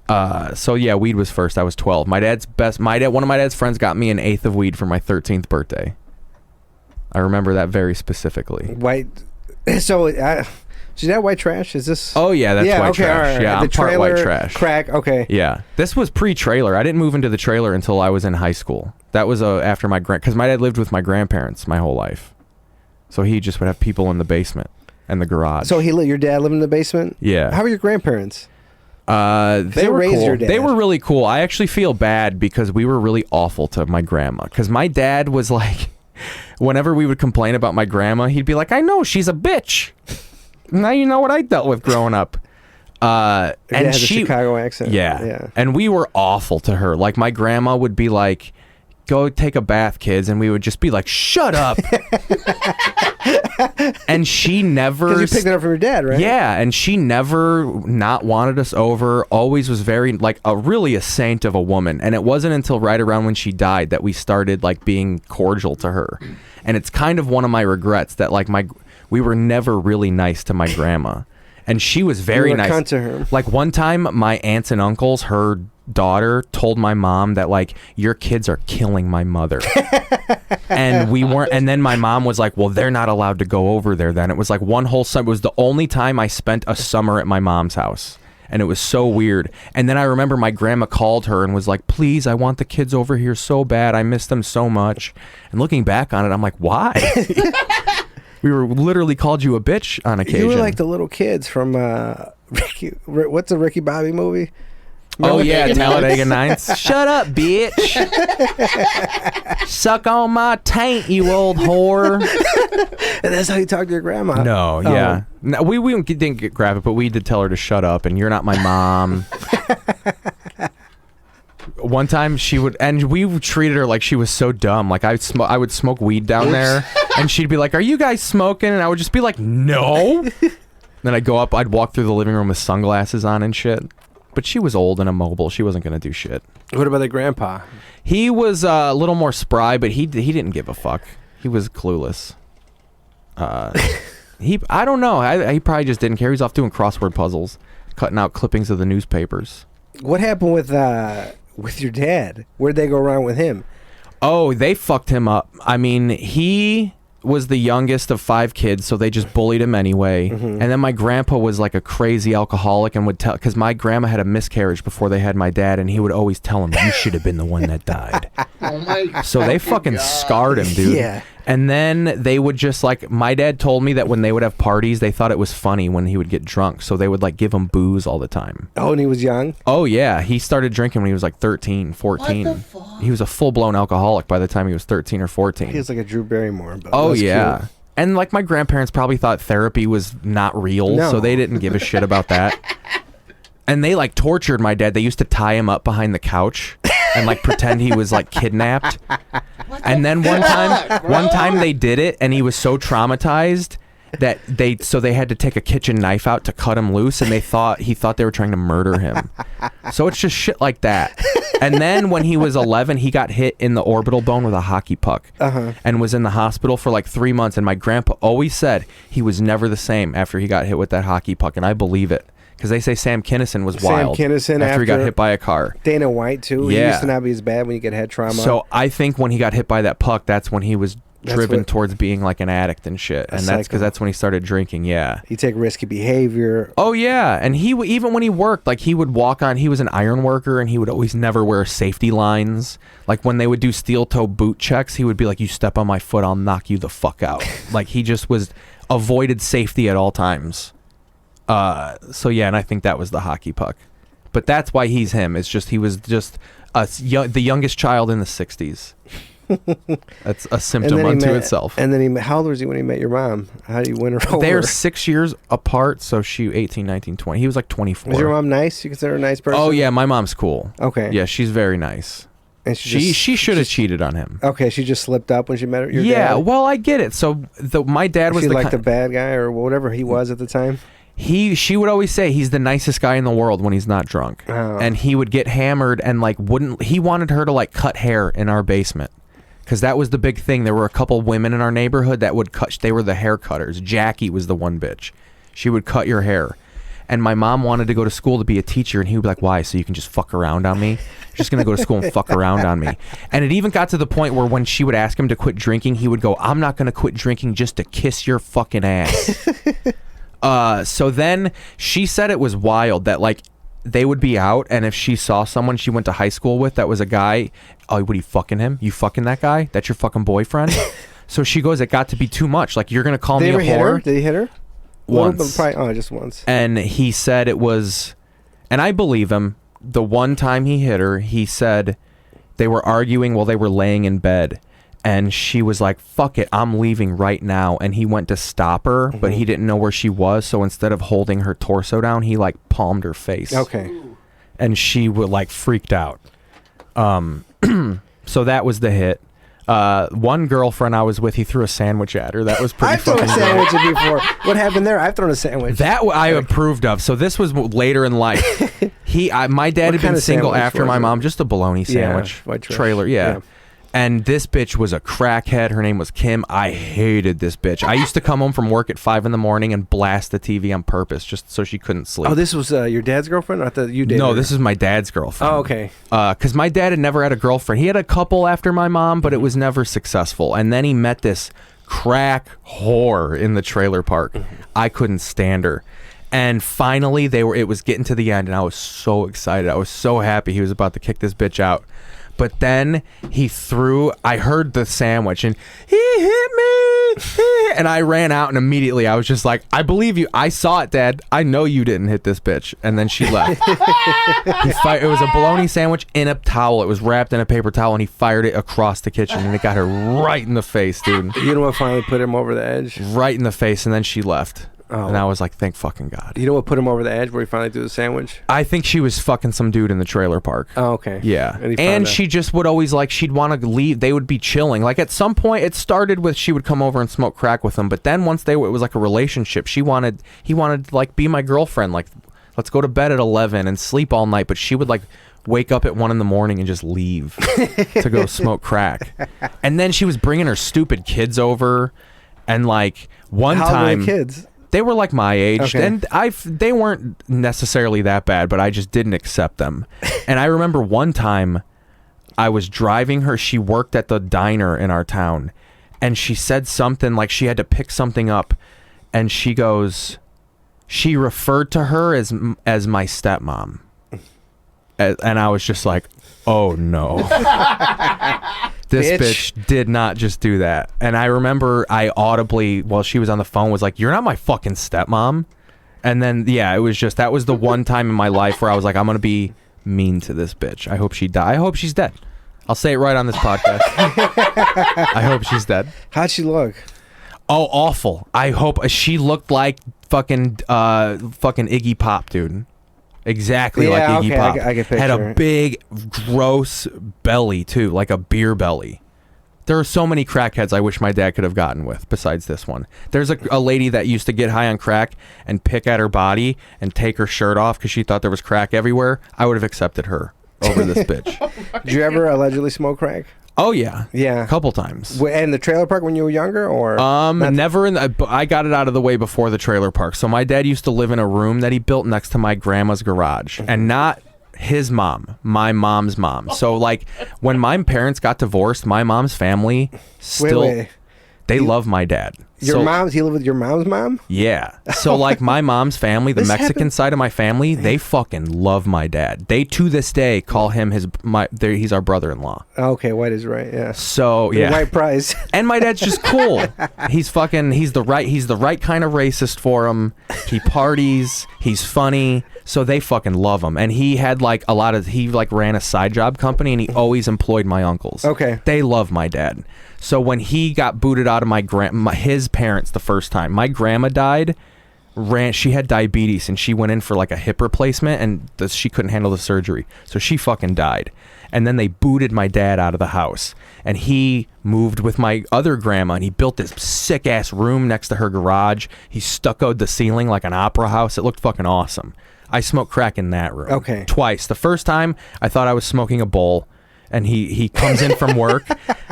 Weed was first. I was 12. One of my dad's friends got me an eighth of weed for my 13th birthday. I remember that very specifically. White. So, is that white trash? Is this? Oh yeah, that's white trash. All right. Yeah, The I'm part trailer, white trash. Crack. Okay. Yeah, this was pre-trailer. I didn't move into the trailer until I was in high school. That was after because my dad lived with my grandparents my whole life, so he just would have people in the basement and the garage. So your dad lived in the basement? Yeah. How were your grandparents? They were raised cool. your dad? They were really cool. I actually feel bad because we were really awful to my grandma. Because my dad was whenever we would complain about my grandma, he'd be like, I know, she's a bitch. Now you know what I dealt with growing up. It And has a she, Chicago accent. yeah. And we were awful to her. Like my grandma would be like, "Go take a bath, kids," and we would just be like, "Shut up." And she never. Because you picked it up from your dad, right? Yeah, and she never not wanted us over. Always was very like really a saint of a woman. And it wasn't until right around when she died that we started like being cordial to her. And it's kind of one of my regrets that like we were never really nice to my grandma. And she was very nice. Cunt to her. Like one time, my aunts and uncles, her daughter, told my mom that like your kids are killing my mother, and we weren't. And then my mom was like, "Well, they're not allowed to go over there." Then it was like one whole summer. It was the only time I spent a summer at my mom's house, and it was so weird. And then I remember my grandma called her and was like, "Please, I want the kids over here so bad. I miss them so much." And looking back on it, I'm like, why? We were literally called you a bitch on occasion. You were like the little kids from Ricky. What's the Ricky Bobby movie? Oh yeah, Talladega Nights. Shut up, bitch. Suck on my taint, you old whore. And that's how you talk to your grandma. No, yeah. No, we didn't get grab it, but we did tell her to shut up, and you're not my mom. One time she would, and we treated her like she was so dumb. Like I would smoke weed down there, and she'd be like, "Are you guys smoking?" And I would just be like, "No." Then I'd go up, I'd walk through the living room with sunglasses on and shit. But she was old and immobile. She wasn't gonna do shit. What about the grandpa? He was a little more spry, but he didn't give a fuck. He was clueless. I don't know. He probably just didn't care. He was off doing crossword puzzles, cutting out clippings of the newspapers. What happened with your dad? Where'd they go wrong with him? Oh, they fucked him up. I mean, he was the youngest of 5 kids, so they just bullied him anyway. And then my grandpa was like a crazy alcoholic and would tell, because my grandma had a miscarriage before they had my dad, and he would always tell him, "You should have been the one that died." Oh my So they fucking scarred him, dude. Yeah. And then they would just like, my dad told me that when they would have parties, they thought it was funny when he would get drunk. So they would like give him booze all the time. Oh, and he was young? Oh yeah. He started drinking when he was like 13, 14. What the fuck? He was a full blown alcoholic by the time he was 13 or 14. He was like a Drew Barrymore. But Oh that's yeah. cute. And like my grandparents probably thought therapy was not real. No. So they didn't give a shit about that. And they like tortured my dad. They used to tie him up behind the couch and like pretend he was like kidnapped. And then one time they did it, and he was so traumatized that they had to take a kitchen knife out to cut him loose, and he thought they were trying to murder him. So it's just shit like that. And then when he was 11, he got hit in the orbital bone with a hockey puck, and was in the hospital for like 3 months. And my grandpa always said he was never the same after he got hit with that hockey puck, and I believe it. Because they say Sam Kinison was wild after he got hit by a car. Dana White, too. He Yeah. used to not be as bad when you get head trauma. So I think when he got hit by that puck, that's when he was driven towards being like an addict and shit. And that's because that's when he started drinking, yeah. He take risky behavior. Oh, yeah. And he even when he worked, like he would walk on, he was an iron worker, and he would always never wear safety lines. Like when they would do steel toe boot checks, he would be like, "You step on my foot, I'll knock you the fuck out." Like he just avoided safety at all times. So yeah, and I think that was the hockey puck, but that's why he's him. It's just he was just the youngest child in the 60s. That's a symptom unto itself. And then how old was he when he met your mom? How did you win her over? They're 6 years apart, so she 18, 19, 20. He was like 24. Was your mom nice? You consider her a nice person? Oh yeah, my mom's cool. Okay. Yeah, she's very nice. And She should have cheated on him. Okay, she just slipped up when she met your Yeah, dad? well, I get it. So my dad was she the like the bad guy or whatever he was at the time? She would always say he's the nicest guy in the world when he's not drunk. Oh. And he would get hammered and like he wanted her to like cut hair in our basement. Because that was the big thing. There were a couple women in our neighborhood that would they were the hair cutters. Jackie was the one bitch. She would cut your hair. And my mom wanted to go to school to be a teacher, and he would be like, "Why? So you can just fuck around on me? You're just going to go to school and fuck around on me." And it even got to the point where when she would ask him to quit drinking, he would go, "I'm not going to quit drinking just to kiss your fucking ass." So then she said it was wild that like they would be out, and if she saw someone she went to high school with that was a guy, "Oh, what are you fucking him? You fucking that guy? That's your fucking boyfriend?" So she goes, "It got to be too much. Like, you're going to call me a whore?" Did he hit her? Once. Probably, just once. And he said it was, and I believe him, the one time he hit her, he said they were arguing while they were laying in bed. And she was like, fuck it, I'm leaving right now. And he went to stop her, but he didn't know where she was. So instead of holding her torso down, he like palmed her face. Okay. And she would like freaked out. So that was the hit. One girlfriend I was with, he threw a sandwich at her. That was pretty I've thrown fucking a sandwich before. What happened there? I've thrown a sandwich. That I approved of. So this was later in life. My dad had kind been of single sandwich after was my it? mom, just a bologna sandwich. white trash. Trailer, yeah. And this bitch was a crackhead. Her name was Kim. I hated this bitch. I used to come home from work at 5 a.m. and blast the TV on purpose just so she couldn't sleep. Oh, this was your dad's girlfriend? I thought you dated No, her. this is my dad's girlfriend. Oh, okay. Because my dad had never had a girlfriend. He had a couple after my mom, but it was never successful. And then he met this crack whore in the trailer park. I couldn't stand her. And finally, it was getting to the end, and I was so excited. I was so happy he was about to kick this bitch out. But then I heard the sandwich, and he hit me, and I ran out, and immediately I was just like, I believe you. I saw it, Dad. I know you didn't hit this bitch. And then she left. It was a bologna sandwich in a towel. It was wrapped in a paper towel, and he fired it across the kitchen, and it got her right in the face, dude. You know what finally put him over the edge? Right in the face, and then she left. Oh. And I was like, thank fucking God. You know what put him over the edge where he finally threw the sandwich? I think she was fucking some dude in the trailer park. Oh, okay. Yeah. And, And she just would always she'd want to leave. They would be chilling. Like at some point it started with she would come over and smoke crack with him. But then once it was like a relationship, he wanted to like be my girlfriend. Like, let's go to bed at 11 and sleep all night. But she would like wake up at 1 a.m. and just leave to go smoke crack. And then she was bringing her stupid kids over. And like one How old were time. the kids? They were like my age, Okay. and they weren't necessarily that bad, but I just didn't accept them. And I remember one time I was driving her. She worked at the diner in our town, and she said something like she had to pick something up, and she referred to her as my stepmom. And I was just like, oh no. This bitch did not just do that. And I remember I audibly, while she was on the phone, was like, you're not my fucking stepmom. And then, yeah, it was just, that was the one time in my life where I was like, I'm going to be mean to this bitch. I hope she died. I hope she's dead. I'll say it right on this podcast. I hope she's dead. How'd she look? Oh, awful. I hope she looked like fucking Iggy Pop, dude. Exactly like Iggy okay, Pop. I can picture Had a it. big, gross belly, too, like a beer belly. There are so many crackheads I wish my dad could have gotten with, besides this one. There's a lady that used to get high on crack and pick at her body and take her shirt off because she thought there was crack everywhere. I would have accepted her over this bitch. Did you ever allegedly smoke crack? Oh, yeah. Yeah. A couple times. In the trailer park when you were younger, or Never I got it out of the way before the trailer park. So my dad used to live in a room that he built next to my grandma's garage, and not his mom, my mom's mom. So like when my parents got divorced, my mom's family still they love my dad. Your mom's, he lived with your mom's mom? Yeah. So like my mom's family, the This Mexican happened- side of my family, they fucking love my dad. They to this day call him he's our brother-in-law. Okay, white is right, yeah. So The yeah. white prize. And my dad's just cool. He's the right kind of racist for him. He parties, he's funny, so they fucking love him. And he had he ran a side job company, and he always employed my uncles. Okay. They love my dad. So when he got booted out of his parents the first time, my grandma died. She had diabetes, and she went in for like a hip replacement, and she couldn't handle the surgery, so she fucking died. And then they booted my dad out of the house, and he moved with my other grandma, and he built this sick ass room next to her garage. He stuccoed the ceiling like an opera house. It looked fucking awesome. I smoked crack in that room. Okay. Twice. The first time I thought I was smoking a bowl. And he comes in from work,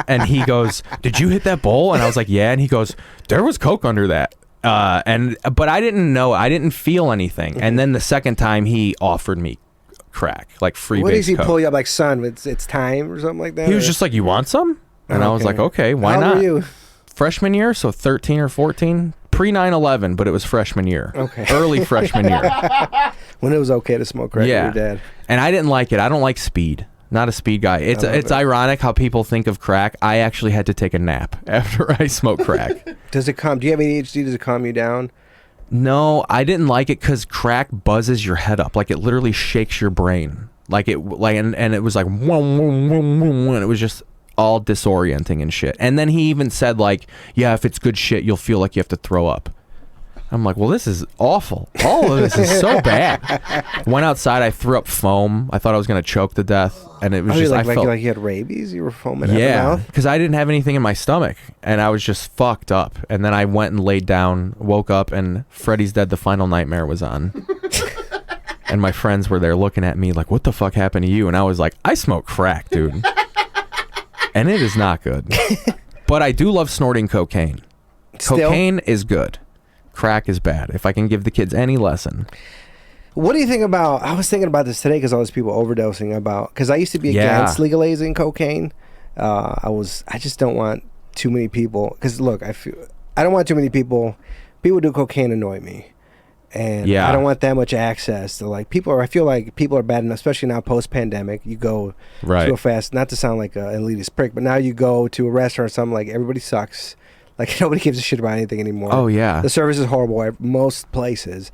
and he goes, "Did you hit that bowl?" And I was like, "Yeah." And he goes, "There was coke under that." But I didn't know. I didn't feel anything. And then the second time, he offered me crack, like free. What does he coke. pull you up like, son, it's time or something like that? He was just like, "You want some?" And I was like, "Okay, why How not?" old were you? Freshman year, so 13 or 14. Pre 9/11, but it was freshman year. Okay. Early freshman year. When it was okay to smoke crack Yeah. with your dad. And I didn't like it. I don't like speed. Not a speed guy. It's ironic how people think of crack. I actually had to take a nap after I smoked crack. Does it calm? Do you have ADHD? Does it calm you down? No, I didn't like it because crack buzzes your head up. Like it literally shakes your brain. And it was like, and it was just all disorienting and shit. And then he even said like, yeah, if it's good shit, you'll feel like you have to throw up. I'm like, well, this is awful. All of this is so bad. Went outside, I threw up foam. I thought I was gonna choke to death, and it was just like, I felt like you had rabies. You were foaming at the yeah, mouth. because I didn't have anything in my stomach, and I was just fucked up. And then I went and laid down, woke up, and Freddy's Dead: The Final Nightmare was on. And my friends were there looking at me like, what the fuck happened to you? And I was like, I smoke crack, dude. And it is not good. But I do love snorting cocaine. Still? Cocaine is good. Crack is bad. If I can give the kids any lesson. What do you think about? I was thinking about this today because all these people overdosing about. Because I used to be against legalizing cocaine. I just don't want too many people. Because look, I don't want too many people. People who do cocaine annoy me, and I don't want that much access to like people. I feel like people are bad enough, especially now post pandemic. You go to a fast. Not to sound like an elitist prick, but now you go to a restaurant or something like everybody sucks. Like nobody gives a shit about anything anymore. Oh yeah, the service is horrible at most places.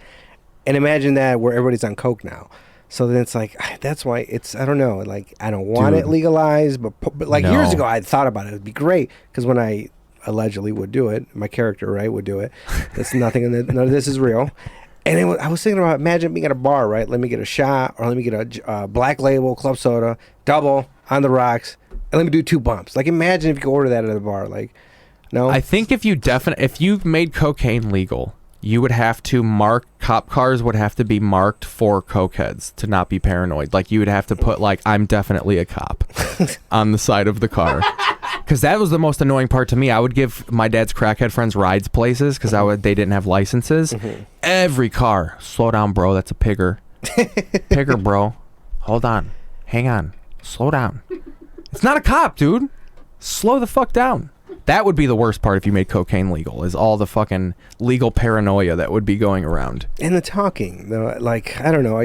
And imagine that where everybody's on coke now. So then it's like, that's why it's, I don't know, like I don't want it legalized, but like years ago I thought about it. It would be great because when I allegedly would do it, my character, right, would do it. That's nothing, none of this is real. And I was thinking about, imagine being at a bar, right? Let me get a shot or let me get a Black Label club soda, double on the rocks, and let me do 2 bumps. Like imagine if you could order that at a bar. Like, no? I think if you've made cocaine legal, you would have to cop cars would have to be marked for cokeheads to not be paranoid. Like you would have to put like, I'm definitely a cop on the side of the car. Because that was the most annoying part to me. I would give my dad's crackhead friends rides places because they didn't have licenses. Every car, slow down, bro. That's a pigger. Pigger, bro. Hold on. Hang on. Slow down. It's not a cop, dude. Slow the fuck down. That would be the worst part if you made cocaine legal, is all the fucking legal paranoia that would be going around. And the talking, like, I don't know,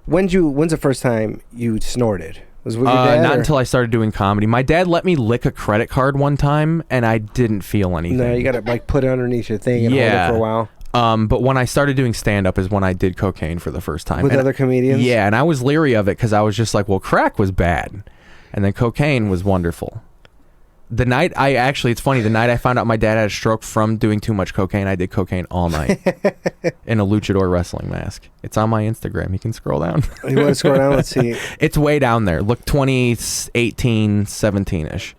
when's the first time you snorted? Was it with your dad? Not until I started doing comedy. My dad let me lick a credit card one time, and I didn't feel anything. No, you gotta like put it underneath your thing and hold it for a while. But when I started doing stand-up is when I did cocaine for the first time. With other comedians? Yeah, and I was leery of it because I was just like, well, crack was bad. And then cocaine was wonderful. The night it's funny, the night I found out my dad had a stroke from doing too much cocaine, I did cocaine all night in a luchador wrestling mask. It's on my Instagram. You can scroll down. You want to scroll down? Let's see. It's way down there. Look, 2018, 17-ish.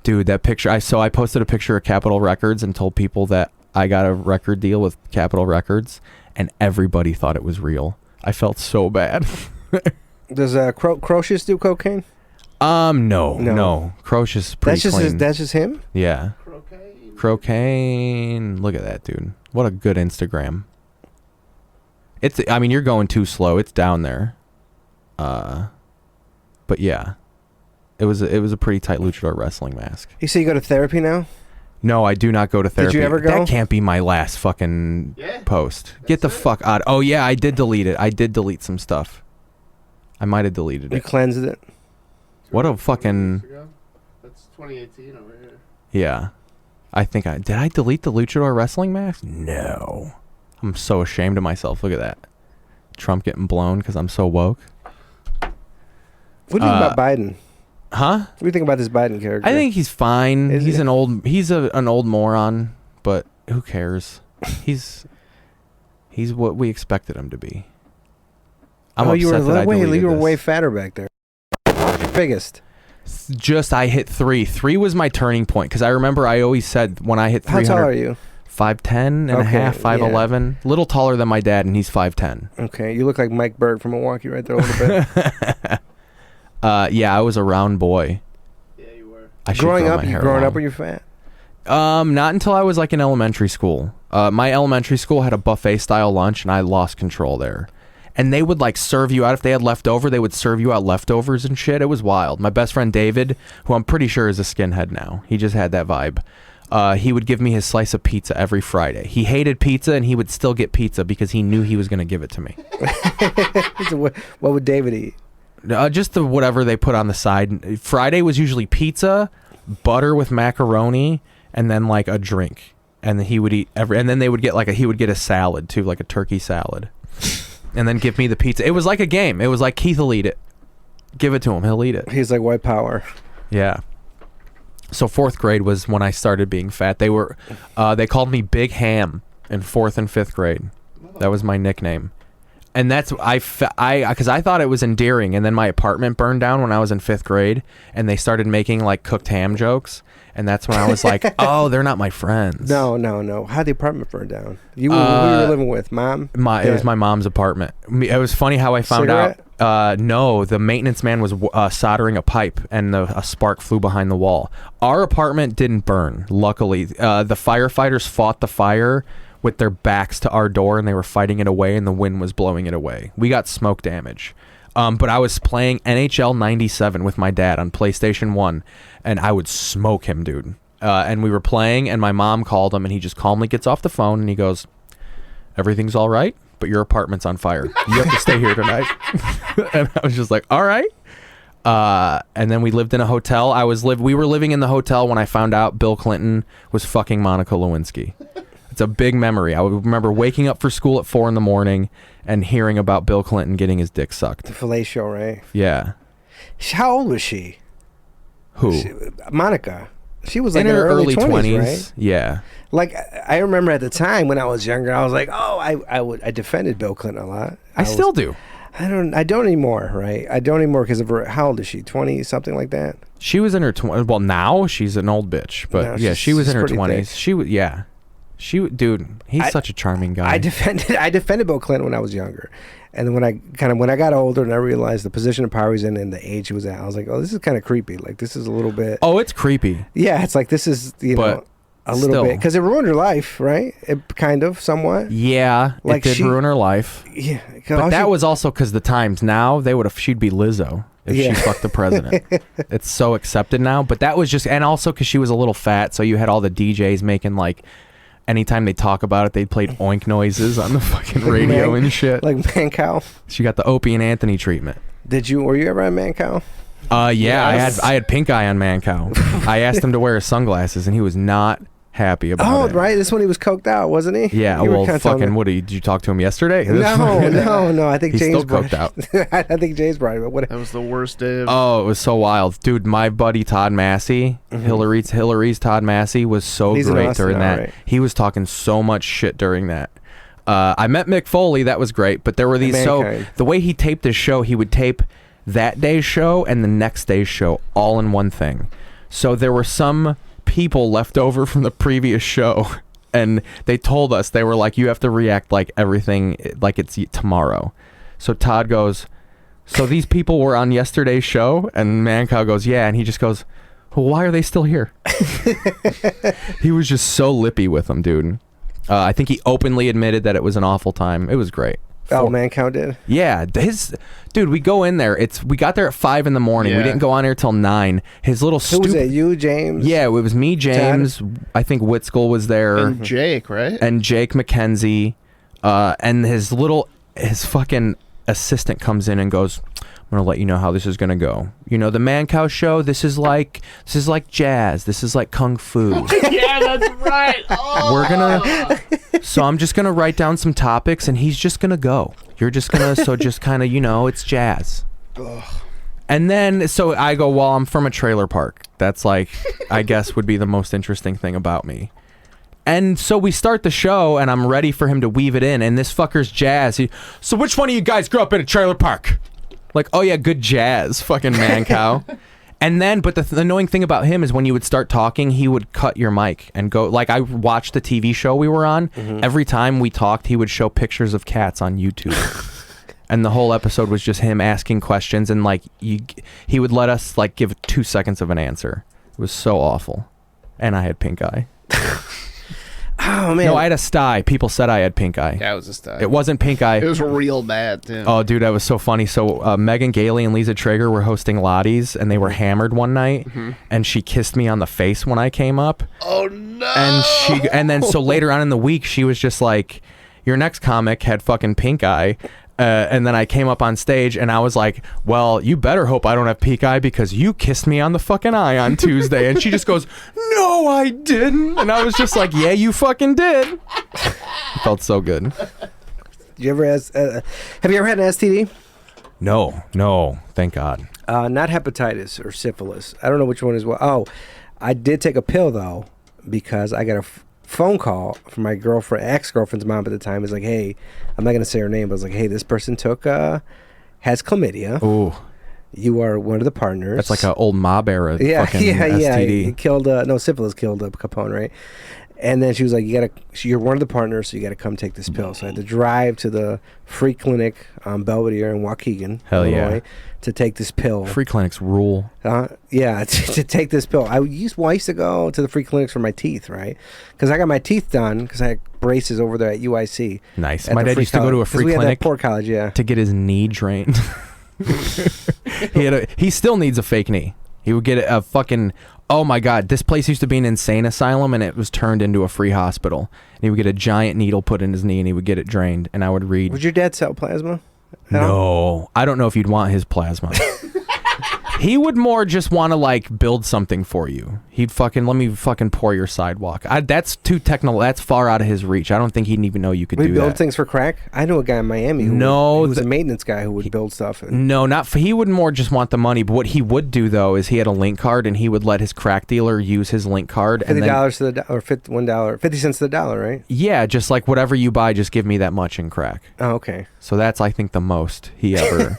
Dude, that picture, I posted a picture of Capitol Records and told people that I got a record deal with Capitol Records, and everybody thought it was real. I felt so bad. Does Crocious do cocaine? No. Crocious pretty clean. That's just him? Yeah. Crocaine. Look at that, dude. What a good Instagram. You're going too slow. It's down there. But yeah. It was a pretty tight luchador wrestling mask. You say you go to therapy now? No, I do not go to therapy. Did you ever go? That can't be my last fucking post. Get the fuck out. Oh yeah, I did delete it. I did delete some stuff. I might have deleted You it. cleansed it? What a fucking... That's 2018 over here. Yeah. Did I delete the luchador wrestling mask? No. I'm so ashamed of myself. Look at that. Trump getting blown because I'm so woke. What do you think about Biden? Huh? What do you think about this Biden character? I think he's fine. Is he's he? an old moron, but who cares? He's what we expected him to be. I'm upset that I deleted you were this. way fatter back there. Biggest. I hit 3. 3 was my turning point because I remember I always said when I hit 300. How tall are you? 5'10" and a half, 5'11". A little taller than my dad, and he's 5'10". Okay, you look like Mike Berg from Milwaukee right there a little bit. Yeah, I was a round boy. Yeah, you were. Growing up, were you fat? Not until I was like in elementary school. My elementary school had a buffet style lunch, and I lost control there. And they would like serve you out if they had leftover. They would serve you out leftovers and shit. It was wild. My best friend David, who I'm pretty sure is a skinhead now, he just had that vibe. He would give me his slice of pizza every Friday. He hated pizza, and he would still get pizza because he knew he was going to give it to me. So what would David eat? Just the whatever they put on the side. Friday was usually pizza, butter with macaroni, and then like a drink. And he would eat and then they would get he would get a salad too, like a turkey salad. And then give me the pizza. It was like a game. It was like, Keith will eat it. Give it to him. He'll eat it. He's like white power. Yeah. So 4th grade was when I started being fat. They called me Big Ham in 4th and 5th grade. That was my nickname. And that's because I thought it was endearing, and then my apartment burned down when I was in 5th grade, and they started making like cooked ham jokes, and that's when I was like, oh, they're not my friends. No. How'd the apartment burn down? Who you were living with? Mom? It was my mom's apartment. It was funny how I found out. No, the maintenance man was soldering a pipe, and a spark flew behind the wall. Our apartment didn't burn, luckily. The firefighters fought the fire with their backs to our door, and they were fighting it away, and the wind was blowing it away. We got smoke damage. But I was playing NHL 97 with my dad on PlayStation 1, and I would smoke him, dude. And we were playing, and my mom called him, and he just calmly gets off the phone, and he goes, everything's all right, but your apartment's on fire. You have to stay here tonight. And I was just like, all right. And then we lived in a hotel. We were living in the hotel when I found out Bill Clinton was fucking Monica Lewinsky. It's a big memory. I remember waking up for school at 4 a.m. and hearing about Bill Clinton getting his dick sucked. The fellatio, right? Yeah. How old was she? Who? Monica. She was like in her early 20s, right? Yeah. Like, I remember at the time when I was younger, I was like, oh, I defended Bill Clinton a lot. I still do. I don't anymore, right? I don't anymore because of her. How old is she? 20, something like that? She was in her 20s. Well, now she's an old bitch, but No, yeah, she was in her 20s. thick. She was, yeah. Dude, he's such a charming guy. I defended Bill Clinton when I was younger, and then when I got older and I realized the position of power he's in and the age he was at, I was like, oh, this is kind of creepy. Like, this is a little bit. Oh, it's creepy. Yeah, it's like this is But a little still. bit because it ruined her life, right? It kind of somewhat. Yeah, Like, it did ruin her life. Yeah, But that was also because the times now she'd be Lizzo if Yeah. she fucked the president. It's so accepted now. But that was just, and also because she was a little fat, so you had all the DJs making like, anytime they talk about it, they played oink noises on the fucking radio and shit. Like Mancow. She got the Opie and Anthony treatment. Were you ever on Mancow? Yeah, Yes. I had pink eye on Mancow. I asked him to wear his sunglasses, and he was not happy about it. Oh, right. This one he was coked out, wasn't he? Yeah. You were Well, kinda telling fucking me- Woody, did you talk to him yesterday? No. I think He's James still coked out. I think James brought it. But what? That was the worst day of... Oh, it was so wild, dude. My buddy Todd Massey, Hillary's Todd Massey, was so He's in great Austin during now, that. right? He was talking so much shit during that. I met Mick Foley. That was great. But there were these. Mankind. So the way he taped his show, he would tape that day's show and the next day's show all in one thing. So there were some people left over from the previous show, and they told us, they were like, you have to react like everything like it's tomorrow. So Todd goes, so these people were on yesterday's show? And Mancow goes, yeah. And he just goes, well, why are they still here? He was just so lippy with them, dude. I think he openly admitted that it was an awful time. It was great. Oh, Mancow did. Yeah, dude, we go in there. We got there at 5 a.m. We Yeah. didn't go on here till 9. His little Who was it? You, James? Yeah, it was me, James. I think Witzel was there, And Jake, right? and Jake McKenzie, and his fucking assistant comes in and goes, I'm gonna let you know how this is gonna go. You know, the Mancow show, this is like jazz, this is like kung fu. Yeah, that's right. Oh. We're gonna so I'm just gonna write down some topics, and he's just gonna go. You're just gonna just kind of, it's jazz. And then so I go, well, I'm from a trailer park. That's like, I guess would be the most interesting thing about me. And so we start the show, and I'm ready for him to weave it in, and this fucker's jazz. So which one of you guys grew up in a trailer park? Like, oh yeah, good jazz, fucking Mancow. And then, but the annoying thing about him is when you would start talking, he would cut your mic and go, like, I watched the TV show we were on. Every time we talked, he would show pictures of cats on YouTube. And the whole episode was just him asking questions, and like, he would let us like give 2 seconds of an answer. It was so awful. And I had pink eye. Oh man. No, I had a sty. People said I had pink eye. Yeah, it was a style. It wasn't pink eye. It was real bad, too. Oh, dude, that was so funny. So Megan Gailey and Lisa Traeger were hosting Lottie's, and they were hammered one night, and she kissed me on the face when I came up. Oh, no. And then so later on in the week, she was just like, your next comic had fucking pink eye. And then I came up on stage, and I was like, well, you better hope I don't have pink eye, because you kissed me on the fucking eye on Tuesday. And she just goes, no, I didn't. And I was just like, yeah, you fucking did. It felt so good. Have you ever had an STD? No, thank God. Not hepatitis or syphilis. I don't know which one is what. Oh, I did take a pill though because I got a phone call from my ex-girlfriend's mom at the time. It's like, hey, I'm not gonna say her name, but it's like, hey, this person has chlamydia. Ooh. You are one of the partners. That's like an old mob era fucking yeah. STD. It killed syphilis killed Capone, right? And then she was like, you're one of the partners, so you got to come take this pill. So I had to drive to the free clinic on Belvedere in Waukegan, Illinois, to take this pill. Free clinics rule. Yeah, to take this pill. I used to go to the free clinics for my teeth, right? Because I got my teeth done because I had braces over there at UIC. Nice. My dad used to go to a free clinic poor college, to get his knee drained. He still needs a fake knee. He would get a fucking... Oh my God, this place used to be an insane asylum and it was turned into a free hospital. And he would get a giant needle put in his knee and he would get it drained. And I would read... Would your dad sell plasma? No. I don't know if you'd want his plasma. He would more just want to like build something for you. He'd let me pour your sidewalk. That's too technical. That's far out of his reach. I don't think he'd even know you could do that. We build things for crack? I know a guy in Miami who was a maintenance guy who would build stuff. He would more just want the money. But what he would do though is he had a link card and he would let his crack dealer use his link card. $50 to the dollar, or $1, 50 cents to the dollar, right? Yeah, just like whatever you buy, just give me that much in crack. Oh, okay. So that's, I think, the most he ever...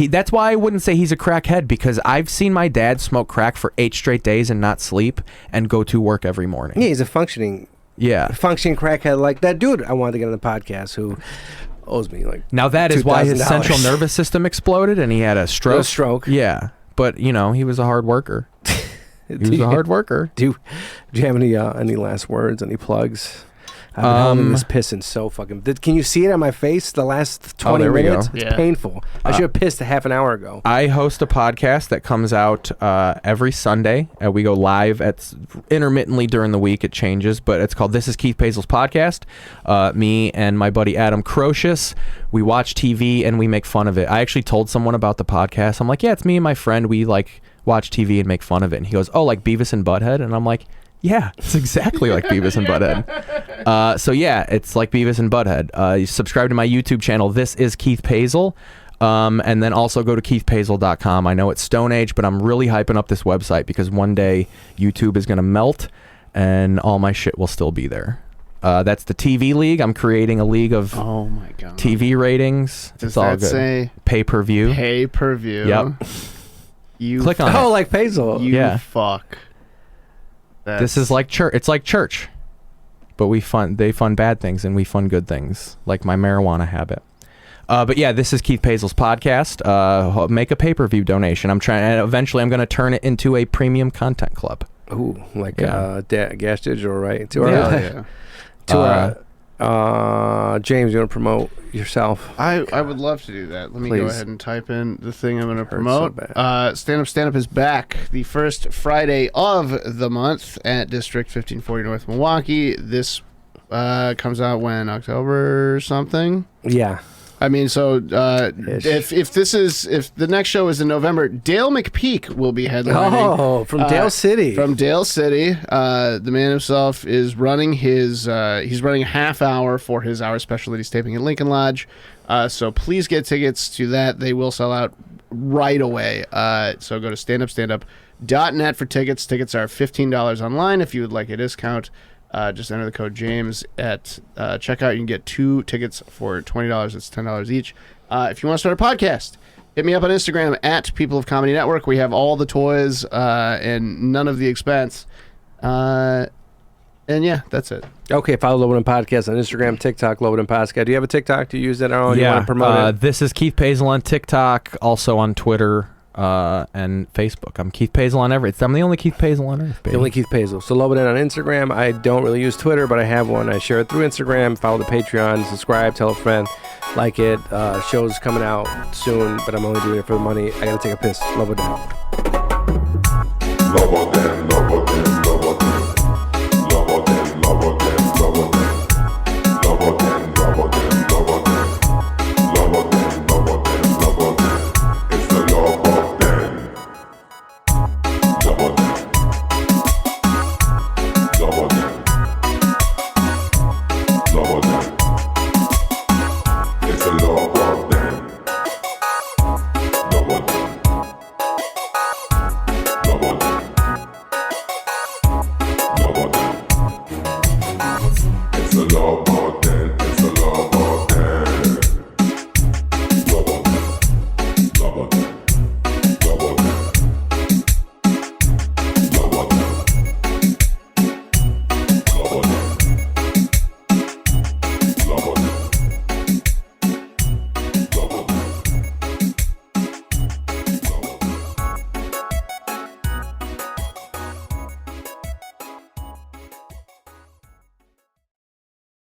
That's why I wouldn't say he's a crackhead, because I've seen my dad smoke crack for 8 straight days and not sleep and go to work every morning. Yeah, he's a functioning crackhead like that dude I wanted to get on the podcast who owes me like Now that is why his central nervous system exploded and he had a stroke. A stroke. Yeah, but he was a hard worker. He was a hard worker. Do you have any last words, any plugs? I've been having this pissing so fucking... Can you see it on my face the last 20 minutes? It's painful. I should have pissed a half an hour ago. I host a podcast that comes out every Sunday. We go live intermittently during the week. It changes, but it's called This is Keith Paesel's Podcast. Me and my buddy Adam Crocius, we watch TV and we make fun of it. I actually told someone about the podcast. I'm like, yeah, it's me and my friend. We like watch TV and make fun of it. And he goes, oh, like Beavis and Butthead? And I'm like... Yeah, it's exactly like Beavis and Butthead. So yeah, it's like Beavis and Butthead. You subscribe to my YouTube channel. This is Keith Paesel. And then also go to keithpaesel.com. I know it's Stone Age, but I'm really hyping up this website because one day YouTube is going to melt and all my shit will still be there. That's the TV league. I'm creating a league of TV ratings. Does that say pay-per-view? Pay-per-view. Yep. You click on it. Oh, like Paesel. You fuck. This is like church. It's like church, but they fund bad things and we fund good things, like my marijuana habit. But yeah, this is Keith Paesel's podcast. Make a pay-per-view donation. And eventually I'm going to turn it into a premium content club. Ooh, like Gas Digital, right? James, you want to promote yourself? I would love to do that. Let me go ahead and type in the thing I'm going to promote. So Stand Up is back the first Friday of the month at District 1540 North Milwaukee. This comes out when? October something? Yeah. I mean, so if the next show is in November, Dale McPeak will be headlining. Oh, from Dale City. From Dale City, the man himself is running he's running a half hour for his hour special that he's taping at Lincoln Lodge. So please get tickets to that. They will sell out right away. So go to standupstandup.net for tickets. Tickets are $15 online if you would like a discount. Just enter the code James at checkout. You can get 2 tickets for $20. It's $10 each. If you want to start a podcast, hit me up on Instagram at People of Comedy Network. We have all the toys and none of the expense. And yeah, that's it. Okay, follow Lobo and Podcast on Instagram, TikTok, Lobo and Podcast. Do you have a TikTok? Do you use that? Do you want to promote it? This is Keith Paesel on TikTok, also on Twitter. And Facebook. I'm Keith Paesel on everything. I'm the only Keith Paesel on earth, baby. The only Keith Paesel. So Lobodan on Instagram. I don't really use Twitter, but I have one. I share it through Instagram. Follow the Patreon. Subscribe. Tell a friend. Like it. Show's coming out soon, but I'm only doing it for the money. I gotta take a piss. Lobodan.